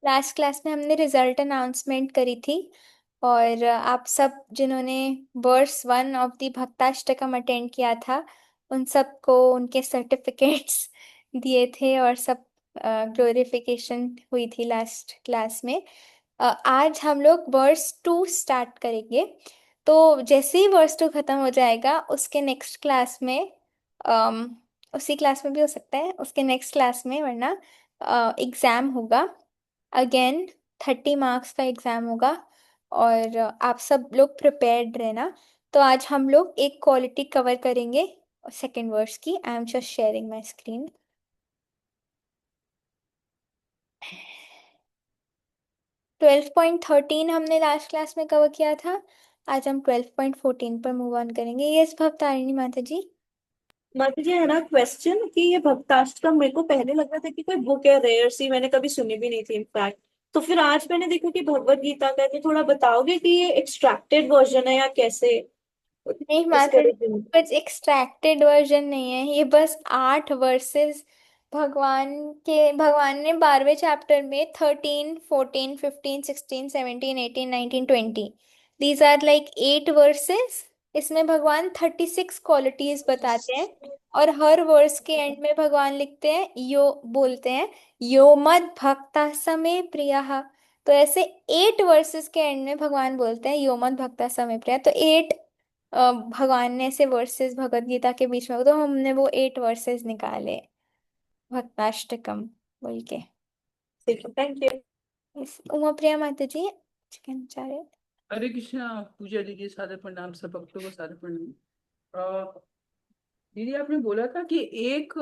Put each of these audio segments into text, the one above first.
Last class में हमने result announcement करी थी और आप सब जिन्होंने वर्स 1 ऑफ द भक्ताष्टकम अटेंड किया था उन सबको उनके सर्टिफिकेट्स दिए थे और सब ग्लोरिफिकेशन हुई थी लास्ट क्लास में। आज हम लोग वर्स 2 स्टार्ट करेंगे। तो जैसे ही वर्स 2 खत्म हो जाएगा उसके नेक्स्ट क्लास में उसी क्लास में भी हो सकता है, उसके नेक्स्ट क्लास में, वरना एग्जाम होगा। अगेन 30 मार्क्स का एग्जाम होगा और आप सब लोग प्रिपेयर्ड रहना। तो आज हम लोग एक क्वालिटी कवर करेंगे सेकेंड वर्स की। I am just sharing my screen. 12.13 हमने लास्ट क्लास में कवर किया था। आज हम 12.14 पर मूव ऑन करेंगे। यस भवतारिणी माता जी। माता जी, है ना क्वेश्चन कि ये भक्ताष्टकम मेरे को पहले लग रहा था कि कोई बुक है रेयर सी, मैंने कभी सुनी भी नहीं थी इनफैक्ट। तो फिर आज मैंने देखा कि भगवत गीता का है, तो थोड़ा बताओगे कि ये एक्सट्रैक्टेड वर्जन है या कैसे नहीं इसका माता जी, रिव्यू। कुछ एक्सट्रैक्टेड वर्जन नहीं है, ये बस 8 वर्सेस भगवान ने 12वें चैप्टर में 13, 14, 15, 16, 17, 18, 19, 20, दीज आर लाइक 8 वर्सेस। इसमें भगवान 36 क्वालिटीज बताते हैं और हर वर्स के एंड में भगवान लिखते हैं, यो बोलते हैं, यो मद भक्ता समे प्रियः। तो ऐसे 8 वर्सेस के एंड में भगवान बोलते हैं यो मद भक्ता समे प्रिय। तो 8 भगवान ने ऐसे वर्सेस भगवत गीता के बीच में, तो हमने वो 8 वर्सेस निकाले भक्ताष्टकम बोल के। ठीक है, थैंक यू। उमा प्रिया माता जी चिकन चारे। हरे कृष्णा। पूजा दीदी सादर प्रणाम, सब भक्तों को सादर प्रणाम। दीदी आपने बोला था कि एक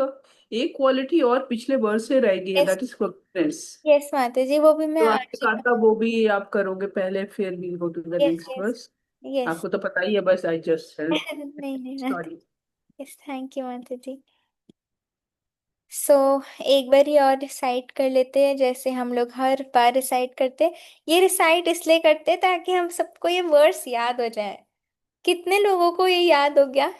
एक क्वालिटी और पिछले वर्ष से रह गई है, yes, that is forgiveness. Yes माता जी, वो भी मैं तो आपने आज ही। कहा था वो भी आप करोगे पहले, फिर we go to the yes, next yes, verse. Yes. आपको तो पता ही है, बस आई जस्ट नहीं नहीं माता। सॉरी। यस, थैंक यू माता जी। सो एक बार ही और रिसाइट कर लेते हैं जैसे हम लोग हर बार रिसाइट करते हैं। ये रिसाइट इसलिए करते हैं ताकि हम सबको ये वर्ड्स याद हो जाए। कितने लोगों को ये याद हो गया?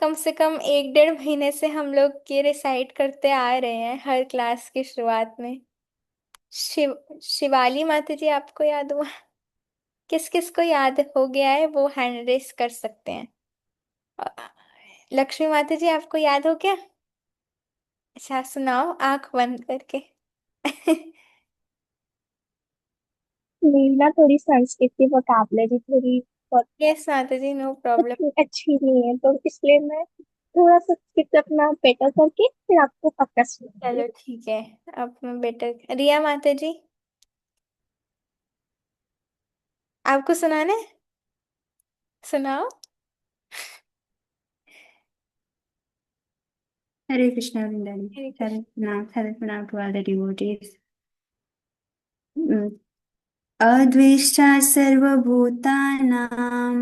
कम से कम 1 डेढ़ महीने से हम लोग ये रिसाइट करते आ रहे हैं हर क्लास की शुरुआत में। शिवाली माता जी आपको याद हुआ? किस किस को याद हो गया है वो हैंड रेस कर सकते हैं। अ, लक्ष्मी माता जी आपको याद हो क्या? अच्छा सुनाओ आंख बंद करके। मेरी ना थोड़ी संस्कृत की वोकैबुलरी थोड़ी बहुत यस माता जी, नो प्रॉब्लम। उतनी अच्छी नहीं है, तो इसलिए मैं थोड़ा संस्कृत अपना बेटर करके फिर आपको पक्का सुनाऊंगी। चलो ठीक है। अब मैं बेटर, रिया माता जी आपको सुनाना है? सुनाओ। Hare Krishna, Vrindan. Hare Krishna. Hare Krishna to all the devotees. Mm. अद्वेष्टा सर्वभूतानां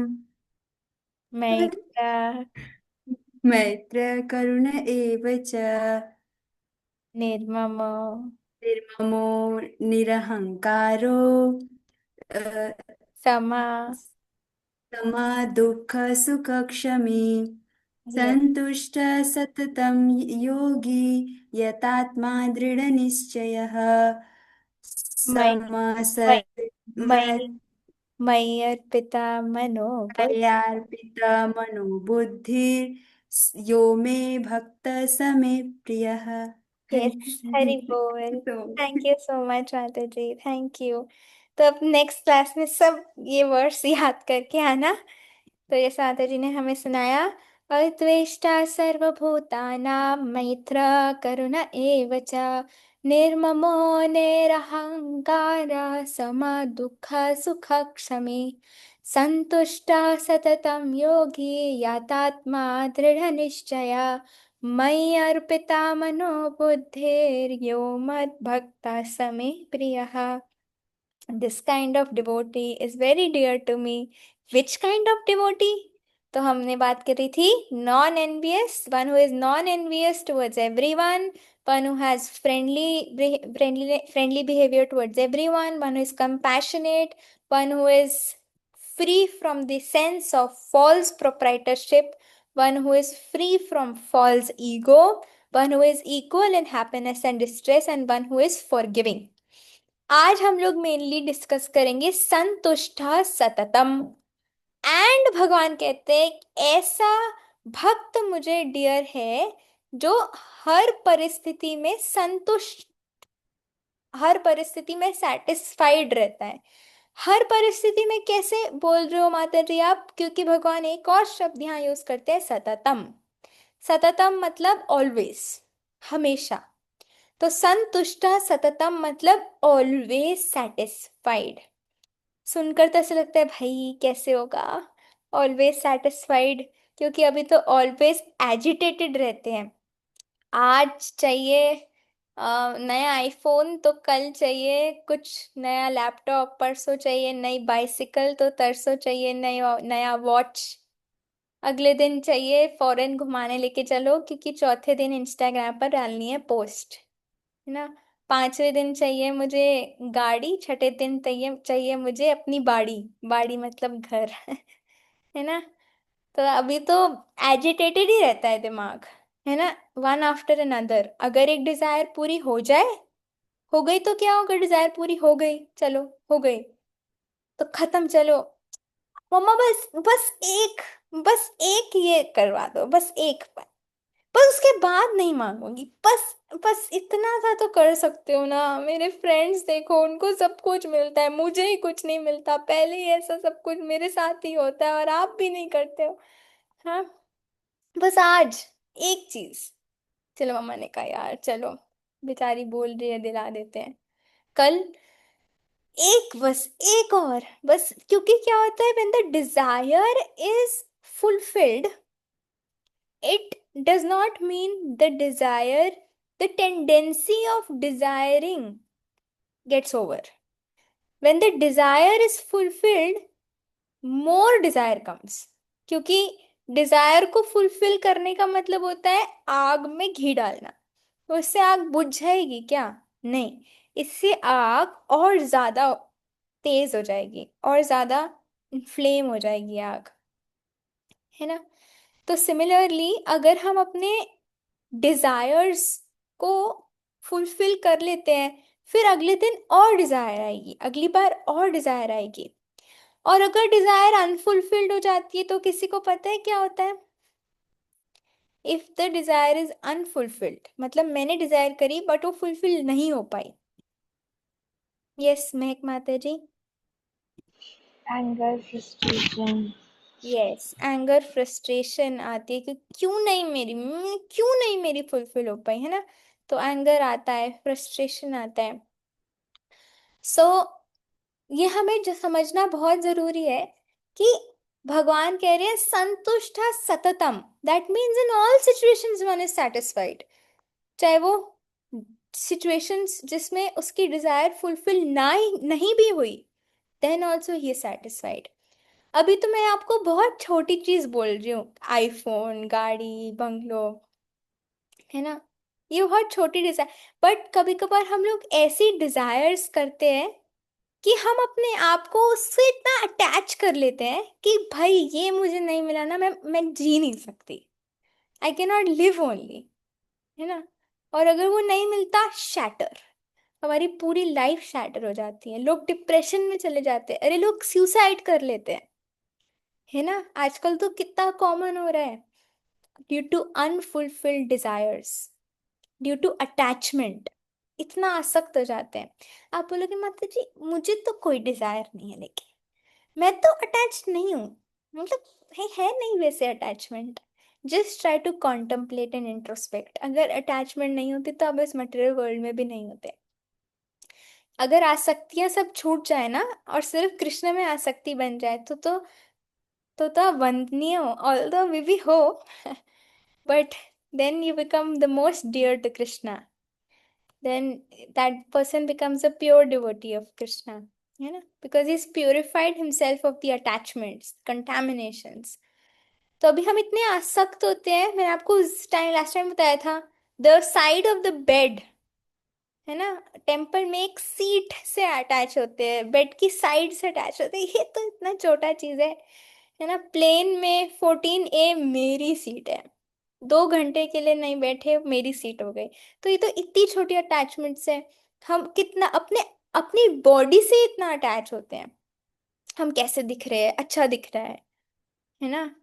मैत्र मैत्र करुण एव च निर्मम निर्ममो निरहङ्कारो समा। समा दुःख सुख क्षमी यस। सन्तुष्ट सततं योगी यतात्मा दृढनिश्चयः मई समस मई मई मई अर्पिता मनोबुद्धि। मयार्पिता मनोबुद्धिर् यो मे भक्त स मे प्रियः। यस, हरि बोल। तो थैंक यू सो मच माता जी, थैंक यू। तो अब नेक्स्ट क्लास में सब ये वर्ड्स याद करके आना। तो ये माता जी ने हमें सुनाया, अद्वेष्टा सर्वभूतानां मैत्र करुण एव च निर्ममो निरहङ्कारः सम दुःख सुख क्षमी सन्तुष्टः सततं योगी यतात्मा दृढनिश्चय मयि अर्पिता मनो बुद्धिर्यो मद्भक्तः स मे प्रियः। This kind of devotee is very dear to me. Which kind of devotee? तो हमने बात करी थी non envious, one who is non envious towards everyone, one who has friendly behaviour towards everyone, one who is compassionate, one who is free from the sense of false proprietorship, one who is free from false ego, one who is equal in happiness and distress, and one who is forgiving. आज हम लोग mainly discuss करेंगे संतुष्ट सततम। And भगवान कहते हैं ऐसा भक्त मुझे डियर है जो हर परिस्थिति में संतुष्ट, हर परिस्थिति में सेटिस्फाइड रहता है। हर परिस्थिति में कैसे बोल रहे हो माता जी आप? क्योंकि भगवान एक और शब्द यहाँ यूज करते हैं, सततम। सततम मतलब ऑलवेज, हमेशा। तो संतुष्ट सततम मतलब ऑलवेज सेटिस्फाइड। सुनकर तो ऐसा लगता है भाई कैसे होगा ऑलवेज सेटिस्फाइड, क्योंकि अभी तो ऑलवेज एजिटेटेड रहते हैं। आज चाहिए नया आईफोन तो कल चाहिए कुछ नया लैपटॉप, परसों चाहिए नई बाइसिकल तो तरसों चाहिए नया वॉच, अगले दिन चाहिए फॉरेन घुमाने लेके चलो क्योंकि चौथे दिन इंस्टाग्राम पर डालनी है पोस्ट, है ना। पांचवें दिन चाहिए मुझे गाड़ी, छठे दिन चाहिए मुझे अपनी बाड़ी, बाड़ी मतलब घर है ना। तो अभी तो एजिटेटेड ही रहता है दिमाग, है ना, वन आफ्टर अनदर। अगर एक डिजायर पूरी हो जाए, हो गई तो क्या होगा, डिजायर पूरी हो गई, चलो हो गई तो खत्म, चलो मम्मा बस बस एक, बस एक ये करवा दो, बस एक बार, बस उसके बाद नहीं मांगूंगी, बस बस इतना सा तो कर सकते हो ना। मेरे फ्रेंड्स देखो उनको सब कुछ मिलता है, मुझे ही कुछ नहीं मिलता, पहले ही ऐसा सब कुछ मेरे साथ ही होता है और आप भी नहीं करते हो। हाँ, बस आज एक चीज। चलो मम्मा ने कहा यार चलो, बेचारी बोल रही है दिला देते हैं। कल एक, बस एक और, बस। क्योंकि क्या होता है when the desire is fulfilled, it does not mean the desire, the tendency of desiring gets over. When the desire is fulfilled, more desire comes. क्योंकि डिजायर को फुलफिल करने का मतलब होता है आग में घी डालना। तो इससे आग बुझ जाएगी क्या? नहीं, इससे आग और ज्यादा तेज हो जाएगी और ज्यादा इन्फ्लेम हो जाएगी आग, है ना। तो सिमिलरली अगर हम अपने डिजायर्स को फुलफिल कर लेते हैं, फिर अगले दिन और डिजायर आएगी, अगली बार और डिजायर आएगी। और अगर डिजायर अनफुलफिल्ड हो जाती है तो किसी को पता है क्या होता है? If the desire is unfulfilled मतलब मैंने डिजायर करी बट वो फुलफिल नहीं हो पाई। यस महक माता ji. Anger, frustration. Yes, anger frustration आती है कि क्यों नहीं मेरी फुलफिल हो पाई, है ना। तो एंगर आता है, फ्रस्ट्रेशन आता है। सो ये हमें जो समझना बहुत जरूरी है कि भगवान कह रहे हैं संतुष्ट सततम, that means in all situations one is satisfied. चाहे वो सिचुएशंस जिसमें उसकी डिजायर फुलफिल ना ही नहीं भी हुई, then also he is satisfied. अभी तो मैं आपको बहुत छोटी चीज बोल रही हूँ, आईफोन, गाड़ी, बंगलो, है ना, ये बहुत छोटी डिजायर। बट कभी कभार हम लोग ऐसी डिजायर्स करते हैं कि हम अपने आप को उससे इतना अटैच कर लेते हैं कि भाई ये मुझे नहीं मिला ना, मैं जी नहीं सकती, I can not live only, है ना। और अगर वो नहीं मिलता, शैटर, हमारी पूरी लाइफ शैटर हो जाती है, लोग डिप्रेशन में चले जाते हैं, अरे लोग सुसाइड कर लेते हैं, है ना। आजकल तो कितना कॉमन हो रहा है, due to unfulfilled desires, due to attachment, इतना आसक्त हो जाते हैं। आप बोलोगे माता जी मुझे तो कोई डिजायर नहीं है, लेकिन मैं तो अटैच नहीं हूँ, मतलब है नहीं वैसे attachment. Just try to contemplate and introspect. अगर अटैचमेंट नहीं होती तो अब इस मटेरियल वर्ल्ड में भी नहीं होते। अगर आसक्तियां सब छूट जाए ना और सिर्फ कृष्ण में आसक्ति बन जाए तो आप वंदनीय हो, ऑल्दो वी भी हो but then you become the most dear to Krishna, then that person becomes a pure devotee of Krishna, है ना, because he's purified himself of the attachments, contaminations. तो अभी हम इतने आसक्त होते हैं, मैंने आपको उस टाइम लास्ट टाइम बताया था, the side of the bed, है ना, टेम्पल में एक सीट से अटैच होते हैं, बेड की साइड से अटैच होते हैं, ये तो इतना छोटा चीज है ना। प्लेन में 14A मेरी सीट है, 2 घंटे के लिए नहीं बैठे, मेरी सीट हो गई। तो ये तो इतनी छोटी अटैचमेंट्स है। हम कितना अपने अपनी बॉडी से इतना अटैच होते हैं। हम कैसे दिख रहे हैं, अच्छा दिख रहा है ना।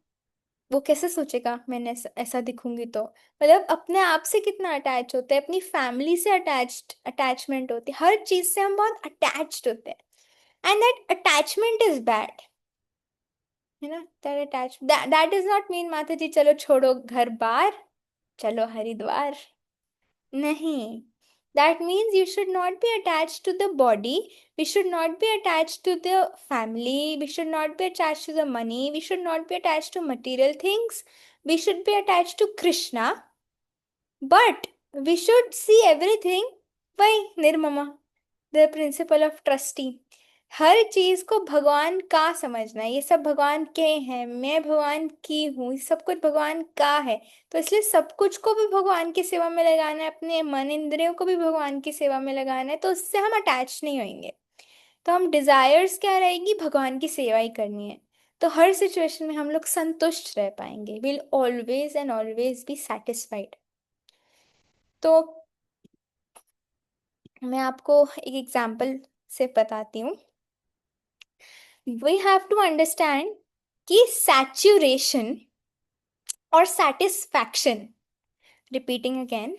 वो कैसे सोचेगा मैंने ऐसा दिखूंगी तो। मतलब अपने आप से कितना अटैच होते हैं, अपनी फैमिली से अटैचमेंट होती है, हर चीज से हम बहुत अटैच्ड होते हैं। And that attachment is bad, है ना। That attach that is not mean माता जी चलो छोड़ो घर बार, चलो हरिद्वार। नहीं, that means you should not be attached to the body, we should not be attached to the family, we should not be attached to the money, we should not be attached to material things, we should be attached to Krishna, but we should see everything by Nirmama, the principle of trustee. हर चीज को भगवान का समझना है, ये सब भगवान के हैं, मैं भगवान की हूँ, ये सब कुछ भगवान का है। तो इसलिए सब कुछ को भी भगवान की सेवा में लगाना है, अपने मन इंद्रियों को भी भगवान की सेवा में लगाना है, तो उससे हम अटैच नहीं होंगे। तो हम डिजायर्स क्या रहेगी, भगवान की सेवा ही करनी है। तो हर सिचुएशन में हम लोग संतुष्ट रह पाएंगे, will always and always be satisfied. तो मैं आपको एक एग्जाम्पल से बताती हूँ। वी हैव टू अंडरस्टैंड कि सैचुरेशन और satisfaction, repeating again,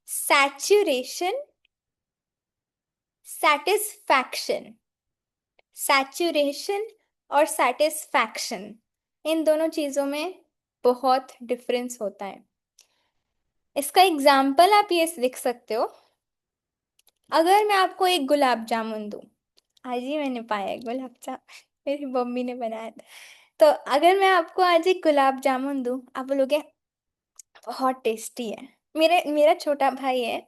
saturation, satisfaction, saturation और सेटिस्फैक्शन, इन दोनों चीजों में बहुत डिफरेंस होता है। इसका एग्जाम्पल आप ये लिख सकते हो। अगर मैं आपको एक गुलाब जामुन दूं, आज ही मैंने पाया है गुलाब जामुन, मेरी मम्मी ने बनाया था। तो अगर मैं आपको आज एक गुलाब जामुन दूं, आप बोलोगे बहुत टेस्टी है। मेरा छोटा भाई है,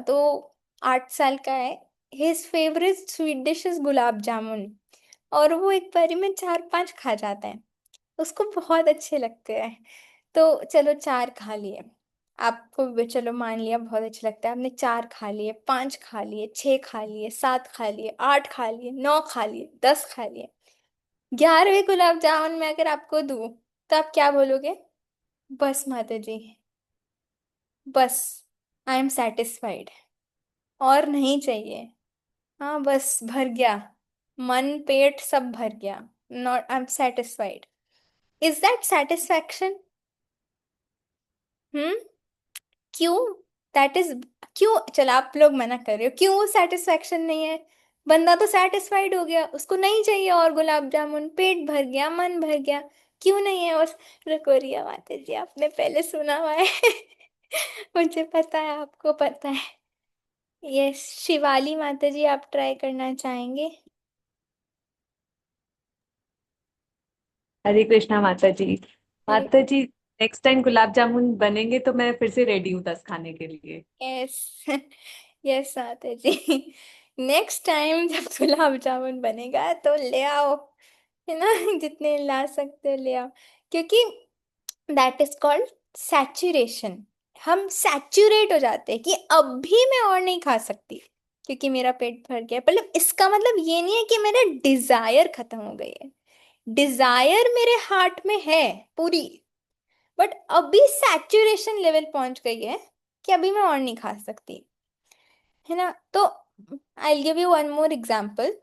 तो 8 साल का है। His favourite sweet dish is gulab jamun, और वो एक बारी में 4-5 खा जाता है, उसको बहुत अच्छे लगते हैं। तो चलो 4 खा लिए, आपको भी चलो मान लिया बहुत अच्छा लगता है, आपने 4 खा लिए, 5 खा लिए, 6 खा लिए, 7 खा लिए, 8 खा लिए, 9 खा लिए, 10 खा लिए। 11वें गुलाब जामुन में अगर आपको दूं, तो आप क्या बोलोगे? बस माता जी, बस, आई एम सेटिस्फाइड, और नहीं चाहिए। हाँ बस भर गया, मन पेट सब भर गया, not, I am satisfied. Is that satisfaction? Hmm, क्यों? दैट इज, क्यों? चलो आप लोग मना कर रहे हो, क्यों वो सेटिस्फैक्शन नहीं है? बंदा तो सेटिस्फाइड हो गया, उसको नहीं चाहिए और गुलाब जामुन, पेट भर गया, मन भर गया, क्यों नहीं है? और रुको रिया माता जी, आपने पहले सुना हुआ है। मुझे पता है, आपको पता है। यस, शिवाली माता जी, आप ट्राई करना चाहेंगे? हरे कृष्णा माता जी। हरे, माता जी, नेक्स्ट टाइम गुलाब जामुन बनेंगे तो मैं फिर से रेडी हूँ 10 खाने के लिए। यस। यस माता जी, नेक्स्ट टाइम जब गुलाब जामुन बनेगा तो ले आओ, है ना। जितने ला सकते हो ले आओ, क्योंकि दैट इज कॉल्ड सैचुरेशन। हम सैचुरेट हो जाते हैं कि अब भी मैं और नहीं खा सकती, क्योंकि मेरा पेट भर गया। मतलब इसका मतलब ये नहीं है कि मेरा डिजायर खत्म हो गई है, डिजायर मेरे हार्ट में है पूरी, बट अभी सैचुरेशन लेवल पहुंच गई है कि अभी मैं और नहीं खा सकती, है ना। तो I give you one more example.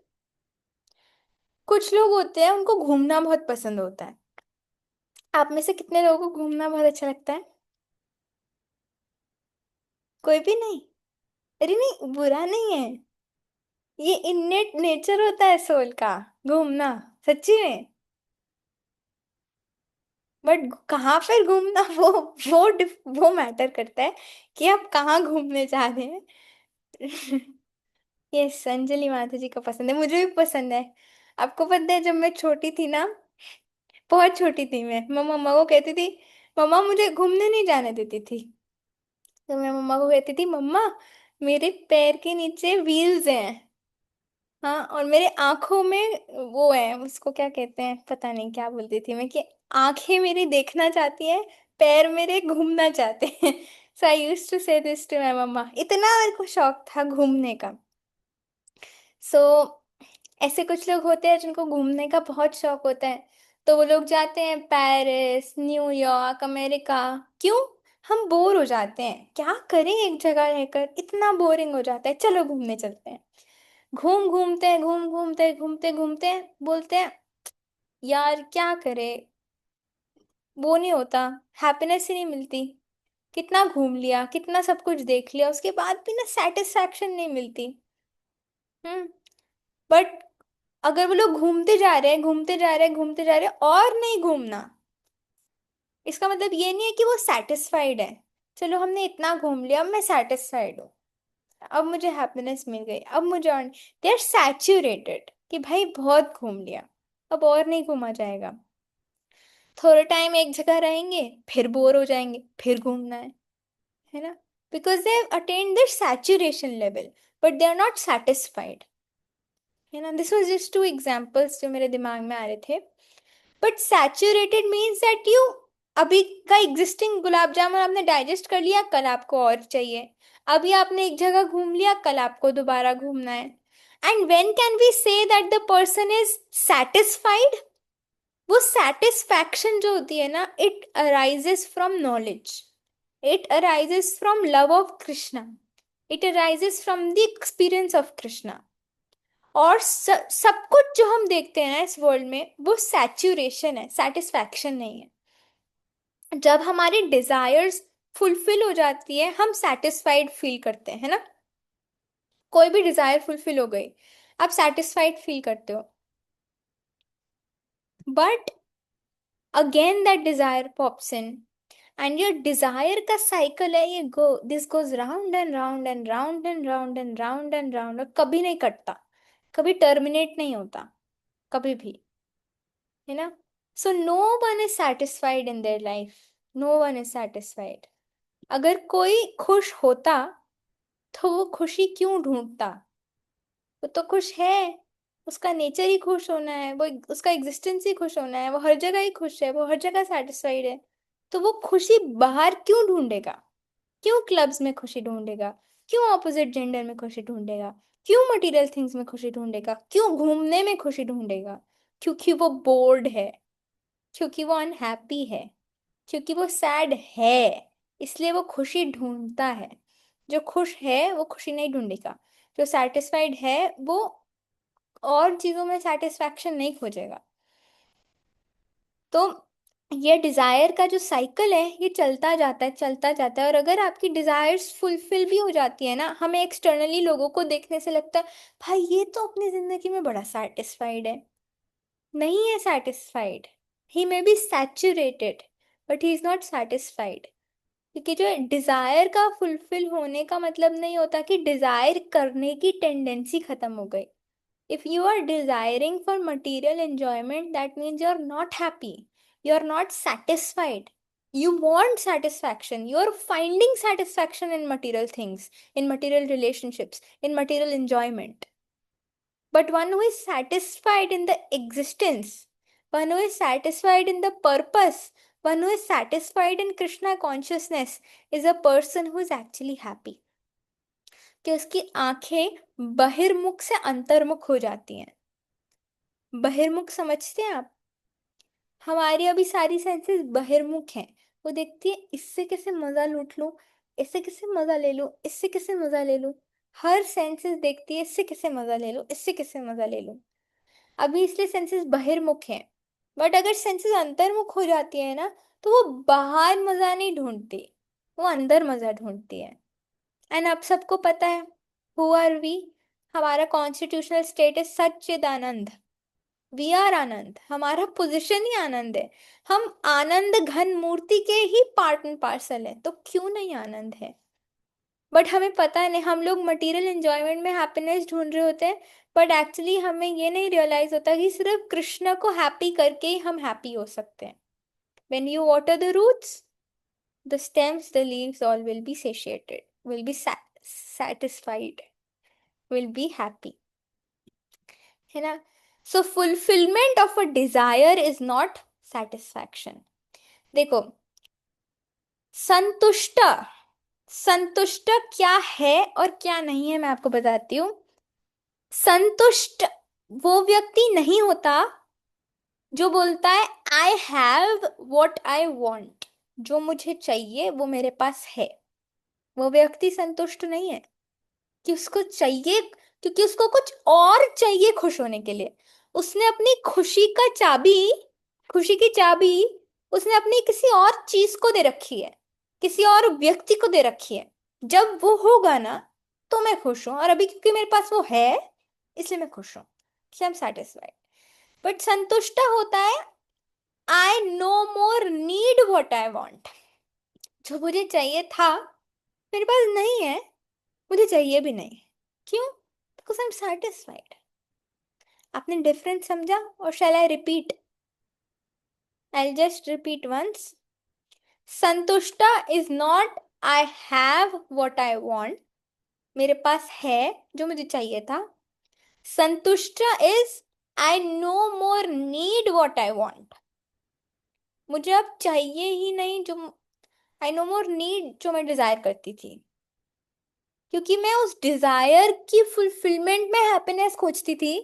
कुछ लोग होते हैं, उनको घूमना बहुत पसंद होता है। आप में से कितने लोगों को घूमना बहुत अच्छा लगता है? कोई भी नहीं? अरे नहीं, बुरा नहीं है, ये इननेट नेचर होता है सोल का, घूमना, सच्ची में। बट कहाँ पर घूमना, वो मैटर करता है कि आप कहाँ घूमने जा रहे हैं। ये अंजलि माता जी को पसंद है, मुझे भी पसंद है। आपको पता है, जब मैं छोटी थी ना, बहुत छोटी थी मैं मम्मा को कहती थी, मम्मा मुझे घूमने नहीं जाने देती थी। तो मैं मम्मा को कहती थी, मम्मा मेरे पैर के नीचे व्हील्स हैं, हाँ, और मेरे आंखों में वो है, उसको क्या कहते हैं पता नहीं, क्या बोलती थी मैं, कि आंखें मेरी देखना चाहती है, पैर मेरे घूमना चाहते हैं। सो आई यूज्ड टू से दिस टू माय मम्मा, इतना मेरे को शौक था घूमने का। सो ऐसे कुछ लोग होते हैं जिनको घूमने का बहुत शौक होता है। तो वो लोग जाते हैं पेरिस, न्यूयॉर्क, अमेरिका। क्यों? हम बोर हो जाते हैं, क्या करें एक जगह रहकर, इतना बोरिंग हो जाता है, चलो घूमने चलते हैं। घूमते हैं, घूमते घूमते हैं, बोलते हैं यार क्या करें, वो नहीं होता, हैप्पीनेस ही नहीं मिलती। कितना घूम लिया, कितना सब कुछ देख लिया, उसके बाद भी ना सेटिस्फैक्शन नहीं मिलती। हम्म। बट अगर वो लोग घूमते जा रहे हैं, घूमते जा रहे हैं, घूमते जा रहे हैं और नहीं घूमना, इसका मतलब ये नहीं है कि वो सेटिस्फाइड है। चलो हमने इतना घूम लिया, अब मैं सेटिस्फाइड हूँ, अब मुझे हैप्पीनेस मिल गई, अब मुझे और दे आर सैचुरेटेड कि भाई बहुत घूम लिया, अब और नहीं घूमा जाएगा। थोड़ा टाइम एक जगह रहेंगे, फिर बोर हो जाएंगे, फिर घूमना है ना। Because they have attend their saturation level, but they are not satisfied, है ना। This was just two examples जो मेरे दिमाग में आ रहे थे। But saturated means that you, अभी का एग्जिस्टिंग गुलाब जामुन आपने डाइजेस्ट कर लिया, कल आपको और चाहिए। अभी आपने एक जगह घूम लिया, कल आपको दोबारा घूमना है। And when can we say that the person is satisfied? वो सेटिस्फैक्शन जो होती है ना, it arises from knowledge, it arises from love of Krishna, it arises from the experience of Krishna. और सब कुछ जो हम देखते हैं ना इस वर्ल्ड में, वो सैचुरेशन है, सेटिस्फैक्शन नहीं है। जब हमारी डिजायर्स फुलफिल हो जाती है, हम सेटिस्फाइड फील करते हैं, है ना। कोई भी डिजायर फुलफिल हो गई, आप सेटिस्फाइड फील करते हो। But again that desire pops in, and ये डिजायर का साइकिल है, ये this goes round and round and round and round and round and round, और कभी नहीं कटता, कभी टर्मिनेट नहीं होता, कभी भी, है ना। So no one is satisfied in their life, no one is satisfied. अगर कोई खुश होता तो वो खुशी क्यों ढूंढता? वो तो खुश है, उसका नेचर ही खुश होना है, वो उसका एग्जिस्टेंस ही खुश होना है, वो हर जगह ही खुश है, वो हर जगह सेटिस्फाइड है। तो वो खुशी बाहर क्यों ढूंढेगा? क्यों क्लब्स में खुशी ढूंढेगा? क्यों ऑपोजिट जेंडर में खुशी ढूंढेगा? क्यों मटेरियल थिंग्स में खुशी ढूंढेगा? क्यों घूमने में खुशी ढूंढेगा? क्योंकि वो बोर्ड है, क्योंकि वो अनहैप्पी है, क्योंकि वो सैड है, इसलिए वो खुशी ढूंढता है। जो खुश है वो खुशी नहीं ढूंढेगा, जो सेटिस्फाइड है वो और चीजों में सेटिस्फैक्शन नहीं खोजेगा। तो ये डिजायर का जो साइकिल है, ये चलता जाता है, चलता जाता है। और अगर आपकी डिजायर्स फुलफिल भी हो जाती है ना, हमें एक्सटर्नली लोगों को देखने से लगता है भाई ये तो अपनी जिंदगी में बड़ा सेटिस्फाइड है। नहीं है satisfied, he may be saturated, but he is not satisfied. क्योंकि जो डिजायर का फुलफिल होने का मतलब नहीं होता कि डिजायर करने की टेंडेंसी खत्म हो गई। If you are desiring for material enjoyment, that means you're not happy. You're not satisfied. You want satisfaction. You're finding satisfaction in material things, in material relationships, in material enjoyment. But one who is satisfied in the existence, one who is satisfied in the purpose, one who is satisfied in Krishna consciousness is a person who is actually happy. कि उसकी आंखें बहिर्मुख से अंतर्मुख हो जाती हैं। बहिर्मुख समझते हैं आप? हमारी अभी सारी सेंसेस बहिर्मुख हैं। वो देखती है इससे कैसे मजा लूट लूं, इससे कैसे मजा ले लूं, इससे कैसे मजा ले लूं। हर सेंसेस देखती है इससे कैसे मजा ले लूं, इससे कैसे मजा ले लूं। अभी इसलिए सेंसेस बहिर्मुख हैं। बट अगर सेंसेस अंतर्मुख हो जाती है ना, तो वो बाहर मजा नहीं ढूंढती, वो अंदर मजा ढूंढती है। एंड आप सबको पता है हु आर वी? हमारा कॉन्स्टिट्यूशनल स्टेटस सच्चिदानंद, वी आर आनंद, हमारा पोजीशन ही आनंद है। हम आनंद घन मूर्ति के ही पार्ट एंड पार्सल है, तो क्यों नहीं आनंद है? बट हमें पता नहीं, हम लोग मटेरियल एंजॉयमेंट में हैप्पीनेस ढूंढ रहे होते हैं। बट एक्चुअली हमें ये नहीं रियलाइज होता कि सिर्फ कृष्ण को हैप्पी करके ही हम हैप्पी हो सकते हैं। When you water the roots, the stems, the leaves, all will be satiated, will be satisfied, will be happy, है ना। So fulfillment of a desire is not satisfaction. देखो, संतुष्ट, संतुष्ट क्या है और क्या नहीं है मैं आपको बताती हूँ। संतुष्ट वो व्यक्ति नहीं होता जो बोलता है I have what I want, जो मुझे चाहिए वो मेरे पास है, वो व्यक्ति संतुष्ट नहीं है। कि उसको चाहिए, क्योंकि उसको कुछ और चाहिए खुश होने के लिए। उसने अपनी खुशी का चाबी, खुशी की चाबी उसने अपनी किसी और चीज को दे रखी है, किसी और व्यक्ति को दे रखी है। जब वो होगा ना तो मैं खुश हूं, और अभी क्योंकि मेरे पास वो है इसलिए मैं खुश हूं, आई एम सेटिस्फाइड। बट संतुष्टा होता है आई no more need what I want, जो मुझे चाहिए था मेरे पास नहीं है, मुझे चाहिए भी नहीं। क्यों? Because I am satisfied. आपने डिफरेंस समझा? और shall I repeat? I just repeat once. संतुष्टा is not I have what I want, मेरे पास है जो मुझे चाहिए था। संतुष्टा is I no more need what I want, मुझे अब चाहिए ही नहीं जो, आई नो मोर नीड जो मैं डिजायर करती थी, क्योंकि मैं उस डिजायर की फुलफिलमेंट में हैप्पीनेस खोजती थी।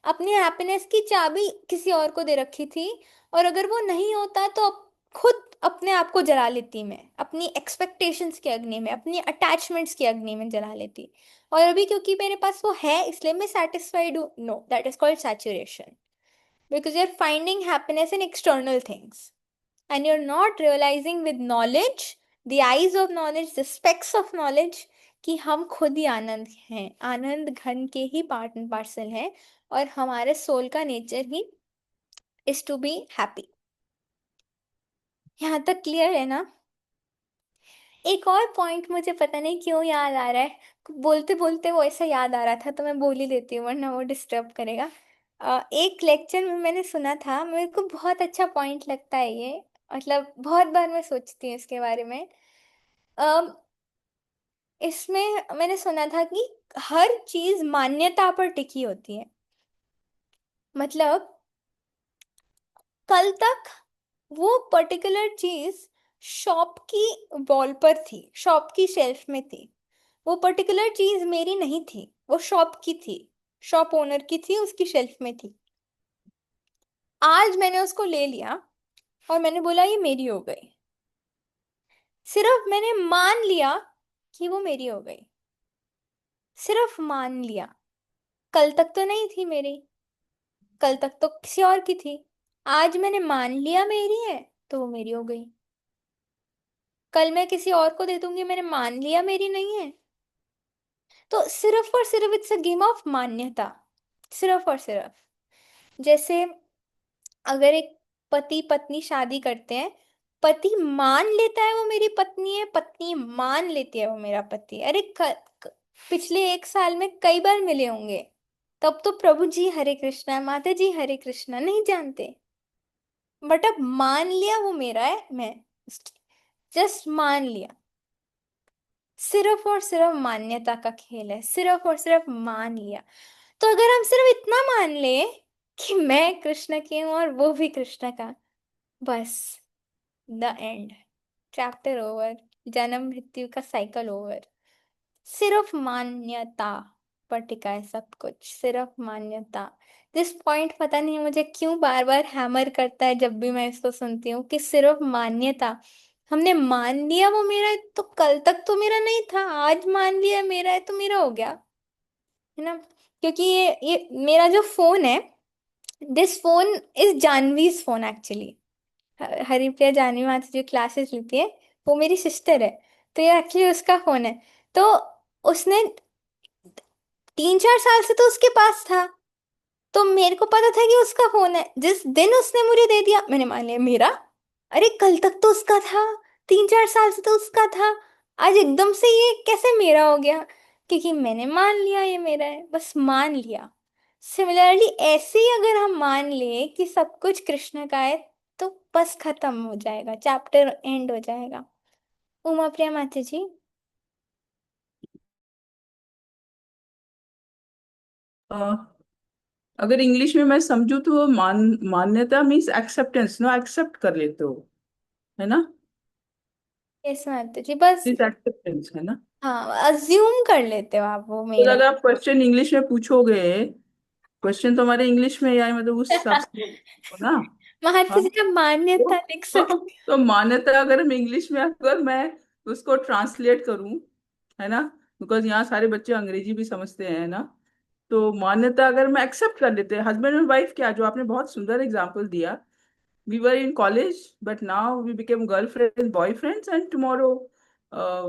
अपनी हैप्पीनेस की चाबी किसी और को दे रखी थी, और अगर वो नहीं होता तो खुद अपने आप को जला लेती मैं, अपनी एक्सपेक्टेशंस की अग्नि में, अपनी अटैचमेंट्स की अग्नि में जला लेती। और अभी क्योंकि मेरे पास वो है इसलिए मैं सेटिस्फाइड हूँ। No, that is called saturation, because you are finding happiness in external things and you're not realizing with knowledge, the eyes of knowledge, the specks of knowledge, कि हम खुद ही आनंद हैं, आनंद घन के ही पार्ट एंड पार्सल हैं, और हमारे सोल का नेचर ही इज टू बी हैप्पी। यहाँ तक क्लियर है ना? एक और पॉइंट मुझे पता नहीं क्यों याद आ रहा है, बोलते बोलते वो ऐसा याद आ रहा था तो मैं बोल ही देती हूँ वरना वो डिस्टर्ब करेगा। एक लेक्चर में मैंने सुना था, मेरे को बहुत अच्छा पॉइंट लगता है ये, मतलब बहुत बार मैं सोचती हूँ इसके बारे में। इसमें मैंने सुना था कि हर चीज मान्यता पर टिकी होती है। मतलब कल तक वो पर्टिकुलर चीज शॉप की वॉल पर थी, शॉप की शेल्फ में थी। वो पर्टिकुलर चीज मेरी नहीं थी, वो शॉप की थी, शॉप ओनर की थी, उसकी शेल्फ में थी। आज मैंने उसको ले लिया और मैंने बोला ये मेरी हो गई। सिर्फ मैंने मान लिया कि वो मेरी हो गई, सिर्फ मान लिया। कल तक तो नहीं थी मेरी, कल तक तो किसी और की थी। आज मैंने मान लिया मेरी है तो वो मेरी हो गई। कल मैं किसी और को दे दूंगी, मैंने मान लिया मेरी नहीं है। तो सिर्फ और सिर्फ इट्स अ गेम ऑफ मान्यता। सिर्फ और सिर्फ, जैसे अगर एक पति पत्नी शादी करते हैं, पति मान लेता है वो मेरी पत्नी है, पत्नी मान लेती है वो मेरा पति। अरे पिछले एक साल में कई बार मिले होंगे, तब तो प्रभु जी हरे कृष्णा, माता जी हरे कृष्णा नहीं जानते। बट अब मान लिया वो मेरा है, मैं जस्ट मान लिया। सिर्फ और सिर्फ मान्यता का खेल है, सिर्फ और सिर्फ मान लिया। तो अगर हम सिर्फ इतना मान ले कि मैं कृष्ण की हूं और वो भी कृष्ण का, बस द एंड, चैप्टर ओवर, जन्म मृत्यु का साइकिल ओवर। सिर्फ मान्यता पर टिका है सब कुछ, सिर्फ मान्यता। दिस पॉइंट पता नहीं मुझे क्यों बार बार हैमर करता है जब भी मैं इसको सुनती हूँ, कि सिर्फ मान्यता। हमने मान लिया वो मेरा है तो कल तक तो मेरा नहीं था, आज मान लिया मेरा है तो मेरा हो गया, है ना? क्योंकि ये मेरा जो फोन है, this phone is Jahnavi's phone actually. Haripriya Jahnavi माता जो क्लासेस लेती है वो मेरी सिस्टर है, तो ये एक्चुअली उसका फोन है। तो उसने 3-4 साल से तो उसके पास था, तो मेरे को पता था कि उसका फोन है। जिस दिन उसने मुझे दे दिया मैंने मान लिया मेरा। अरे कल तक तो उसका था, 3-4 साल से तो उसका था, आज एकदम से ये कैसे मेरा हो गया? क्योंकि मैंने मान लिया ये मेरा है, बस मान लिया। सिमिलरली ऐसे ही अगर हम मान ले कि सब कुछ कृष्ण का है, तो बस खत्म हो जाएगा, चैप्टर एंड हो जाएगा। उमा प्रिया माता जी। अ, अगर इंग्लिश में मैं समझू तो मान्यता मीन्स एक्सेप्टेंस, नो एक्सेप्ट कर लेते हो, है ना? यस माता जी, बस दिस एक्सेप्टेंस है ना? हाँ, अज्यूम कर लेते हो आप वो तो मेरा अगर आप क्वेश्चन इंग्लिश में पूछोगे क्वेश्चन तो हमारे इंग्लिश में ही आए, मतलब उस हिसाब से हो ना। माता हाँ, जी आप मान्यता लिख सकते। तो मान्यता अगर हम इंग्लिश में, अगर मैं उसको ट्रांसलेट करूं, है ना, बिकॉज यहाँ सारे बच्चे अंग्रेजी भी समझते हैं ना, तो मान्यता अगर मैं एक्सेप्ट कर लेते हैं, हस्बैंड एंड वाइफ, क्या जो आपने बहुत सुंदर एग्जांपल दिया, we were in college but now we became girlfriends boyfriends and tomorrow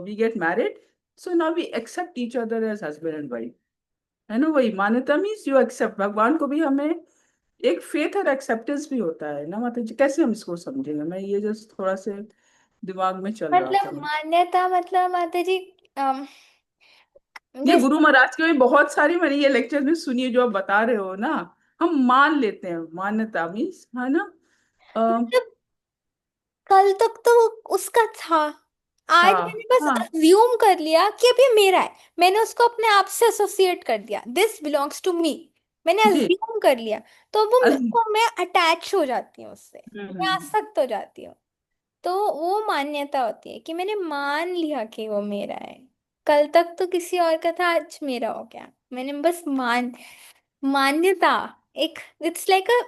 we get married, so now we accept each other as husband and wife, है ना। वही मान्यता मीन्स यू एक्सेप्ट, भगवान को भी हमें एक फेथ और एक्सेप्टेंस भी होता है ना माता जी, कैसे हम इसको समझेंगे, मैं ये जस्ट थोड़ा से दिमाग में चल रहा था। मतलब मान्यता मतलब माता जी, अम, ये जैसे गुरु महाराज के भी बहुत सारी मैंने ये लेक्चर में सुनी है जो आप बता रहे हो ना, हम मान लेते हैं, मान्यता मीन्स, है ना। मतलब कल तक तो उसका था, आज हाँ मैंने बस हाँ अज्यूम कर लिया कि अब ये मेरा है, मैंने उसको अपने आप से एसोसिएट कर दिया, दिस बिलोंग्स टू मी, मैंने जी। अज्यूम कर लिया। तो वो अज- उसको मैं अटैच हो जाती हूँ उससे, मैं हम्म। आसक्त हो जाती हूँ। तो वो मान्यता होती है कि मैंने मान लिया कि वो मेरा है, कल तक तो किसी और का था, आज मेरा हो गया, मैंने बस मान्यता, एक इट्स लाइक अ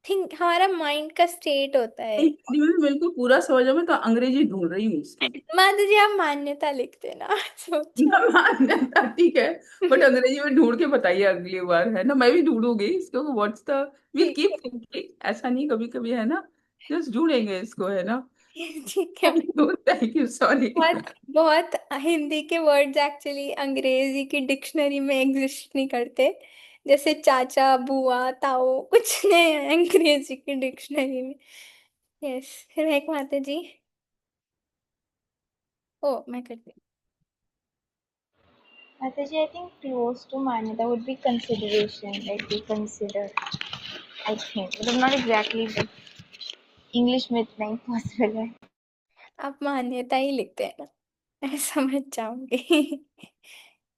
थिंक, हमारा माइंड का स्टेट होता है। नहीं, हिंदी में बिल्कुल पूरा समझ, में तो अंग्रेजी ढूंढ रही हूँ इसकी। मान लीजिए आप मान्यता लिखते ना सोचो। मान्यता ठीक है, बट अंग्रेजी में ढूंढ के बताइए अगली बार, है ना, मैं भी ढूंढूंगी इसको, व्हाट्स द, विल ठीक कीप है, थिंकिंग, ऐसा नहीं, कभी कभी है ना, जस्ट ढूंढेंगे इसको, है ना। ठीक है। Thank you, sorry. बहुत बहुत हिंदी के वर्ड्स एक्चुअली अंग्रेजी की डिक्शनरी में एग्जिस्ट नहीं करते, जैसे चाचा बुआ ताऊ कुछ नहीं है अंग्रेजी की डिक्शनरी में। यस, फिर एक माता जी। ओ मैं करती Mataji, I think close to Manyata would be consideration, like we consider, I think. But not exactly, but English में इतना ही possible है. हूँ। आप मान्यता ही लिखते हैं ना, मैं समझ जाऊंगी।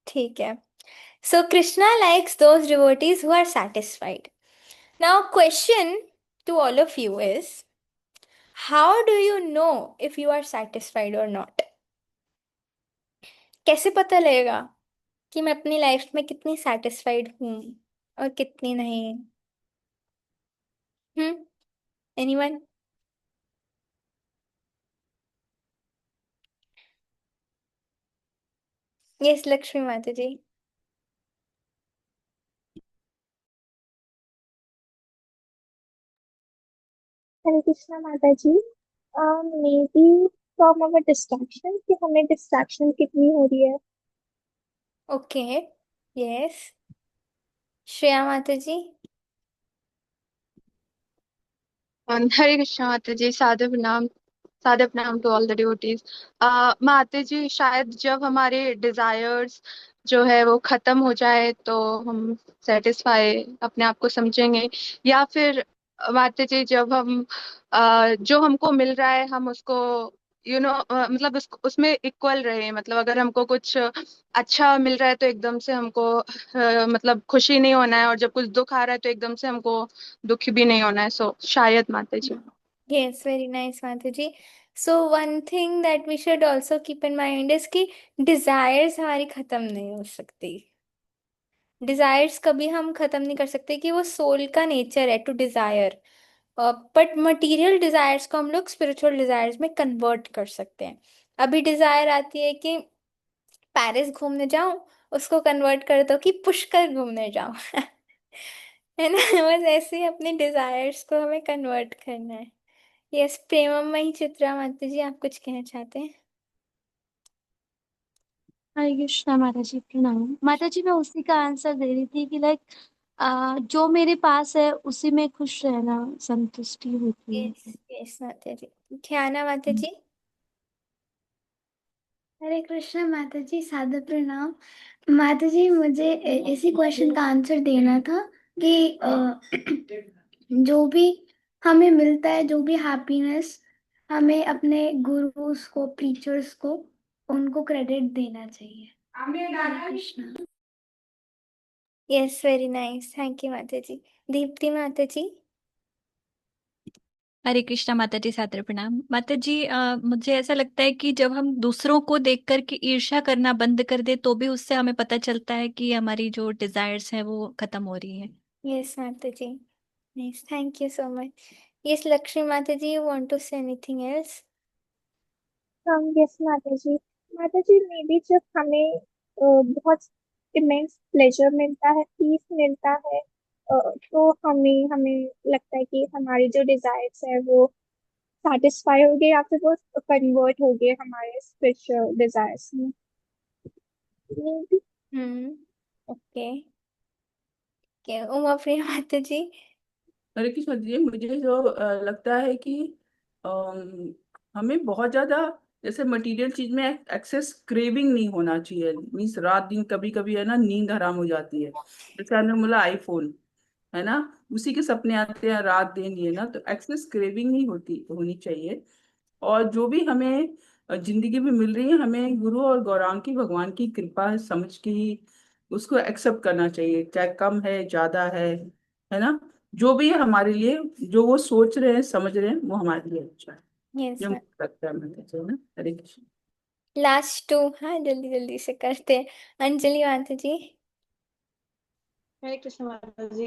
ठीक है। So Krishna likes those devotees who are satisfied. Now question to all of you is, how do you know if you are satisfied or not? कैसे पता लगेगा कि मैं अपनी लाइफ में कितनी सेटिस्फाइड हूँ और कितनी नहीं? हम्म, एनीवन? यस लक्ष्मी माता जी। Hare Krishna Mataji. Maybe from our distraction कि हमें distraction कितनी हो रही है. Okay, yes. श्रेया माता जी। हरे कृष्णा माता जी, सादर प्रणाम टू ऑल द डिवोटीज। माता जी, शायद जब हमारे डिजायर्स जो है वो खत्म हो जाए तो हम सेटिस्फाई अपने आप को समझेंगे, या फिर माता जी जब हम जो हमको मिल रहा है हम उसको मतलब उसमें इक्वल रहे, मतलब अगर हमको कुछ अच्छा मिल रहा है तो एकदम से हमको मतलब खुशी नहीं होना है, और जब कुछ दुख आ रहा है तो एकदम से हमको दुखी भी नहीं होना है, सो शायद माता जी। यस, वेरी नाइस माता ji. So one thing that we should also keep in mind is कि डिजायर्स हमारी खत्म नहीं हो सकती। डिजायर्स कभी हम खत्म नहीं कर सकते, कि वो सोल का नेचर है to desire. But material desires को हम लोग स्पिरिचुअल डिजायर्स में कन्वर्ट कर सकते हैं। अभी डिजायर आती है कि पेरिस घूमने जाऊं, उसको कन्वर्ट कर दो कि पुष्कर घूमने जाऊं। है ना, बस ऐसे ही अपने डिजायर्स को हमें कन्वर्ट करना है। यस, प्रेममयी चित्रा माता जी आप कुछ कहना चाहते हैं? हरे कृष्णा माता जी, प्रणाम। माता जी, मैं उसी का आंसर दे रही थी कि लाइक जो मेरे पास है उसी में खुश रहना संतुष्टि होती यस, है। यस माता जी। ध्याना माता जी। हरे कृष्णा माता जी, सादर प्रणाम। माता जी मुझे इसी क्वेश्चन का आंसर देना था कि जो भी हमें मिलता है, जो भी हैप्पीनेस, हमें अपने गुरुज को, टीचर्स को, उनको क्रेडिट देना चाहिए। Hare Krishna. Yes, very nice, thank you माता जी। दीप्ति माता जी। हरे कृष्णा माता जी, सादर प्रणाम। माता जी, मुझे ऐसा लगता है कि जब हम दूसरों को देख कर के ईर्ष्या करना बंद कर दे तो भी उससे हमें पता चलता है कि हमारी जो डिजायर्स हैं वो खत्म हो रही है। Yes, Mataji. Nice. Thank you so much. Yes, Lakshmi Mataji, you want to say anything else? Yes माता जी मे भी जब हमें बहुत इमेंस प्लेजर मिलता है, पीस मिलता है, तो हमें हमें लगता है कि हमारी जो डिजायर्स है वो सेटिस्फाई हो गए या फिर वो कन्वर्ट हो गए हमारे स्पिरिचुअल डिजायर्स में। Maybe। ओके। उमा प्रिया माताजी। हरे कृष्ण जी, मुझे जो लगता है कि अम, हमें बहुत ज्यादा जैसे मटेरियल चीज में एक्सेस क्रेविंग नहीं होना चाहिए। मीन्स रात दिन कभी कभी है ना नींद हराम हो जाती है। जैसे आपने बोला आईफोन, है ना, उसी के सपने आते हैं रात दिन, ये ना, तो एक्सेस क्रेविंग नहीं होनी चाहिए। और जो भी हमें जिंदगी में मिल रही है, हमें गुरु और गौरांग की भगवान की कृपा है समझ के ही उसको एक्सेप्ट करना चाहिए, चाहे कम है ज्यादा है ना। जो भी है हमारे लिए, जो वो सोच रहे हैं समझ रहे हैं, वो हमारे लिए अच्छा है। यस ये मैम। मुझे लगता है, मैं कहते हैं ना। हरे कृष्ण। लास्ट टू, हाँ जल्दी जल्दी से करते हैं। अंजलि माताजी। हरे कृष्ण माता जी।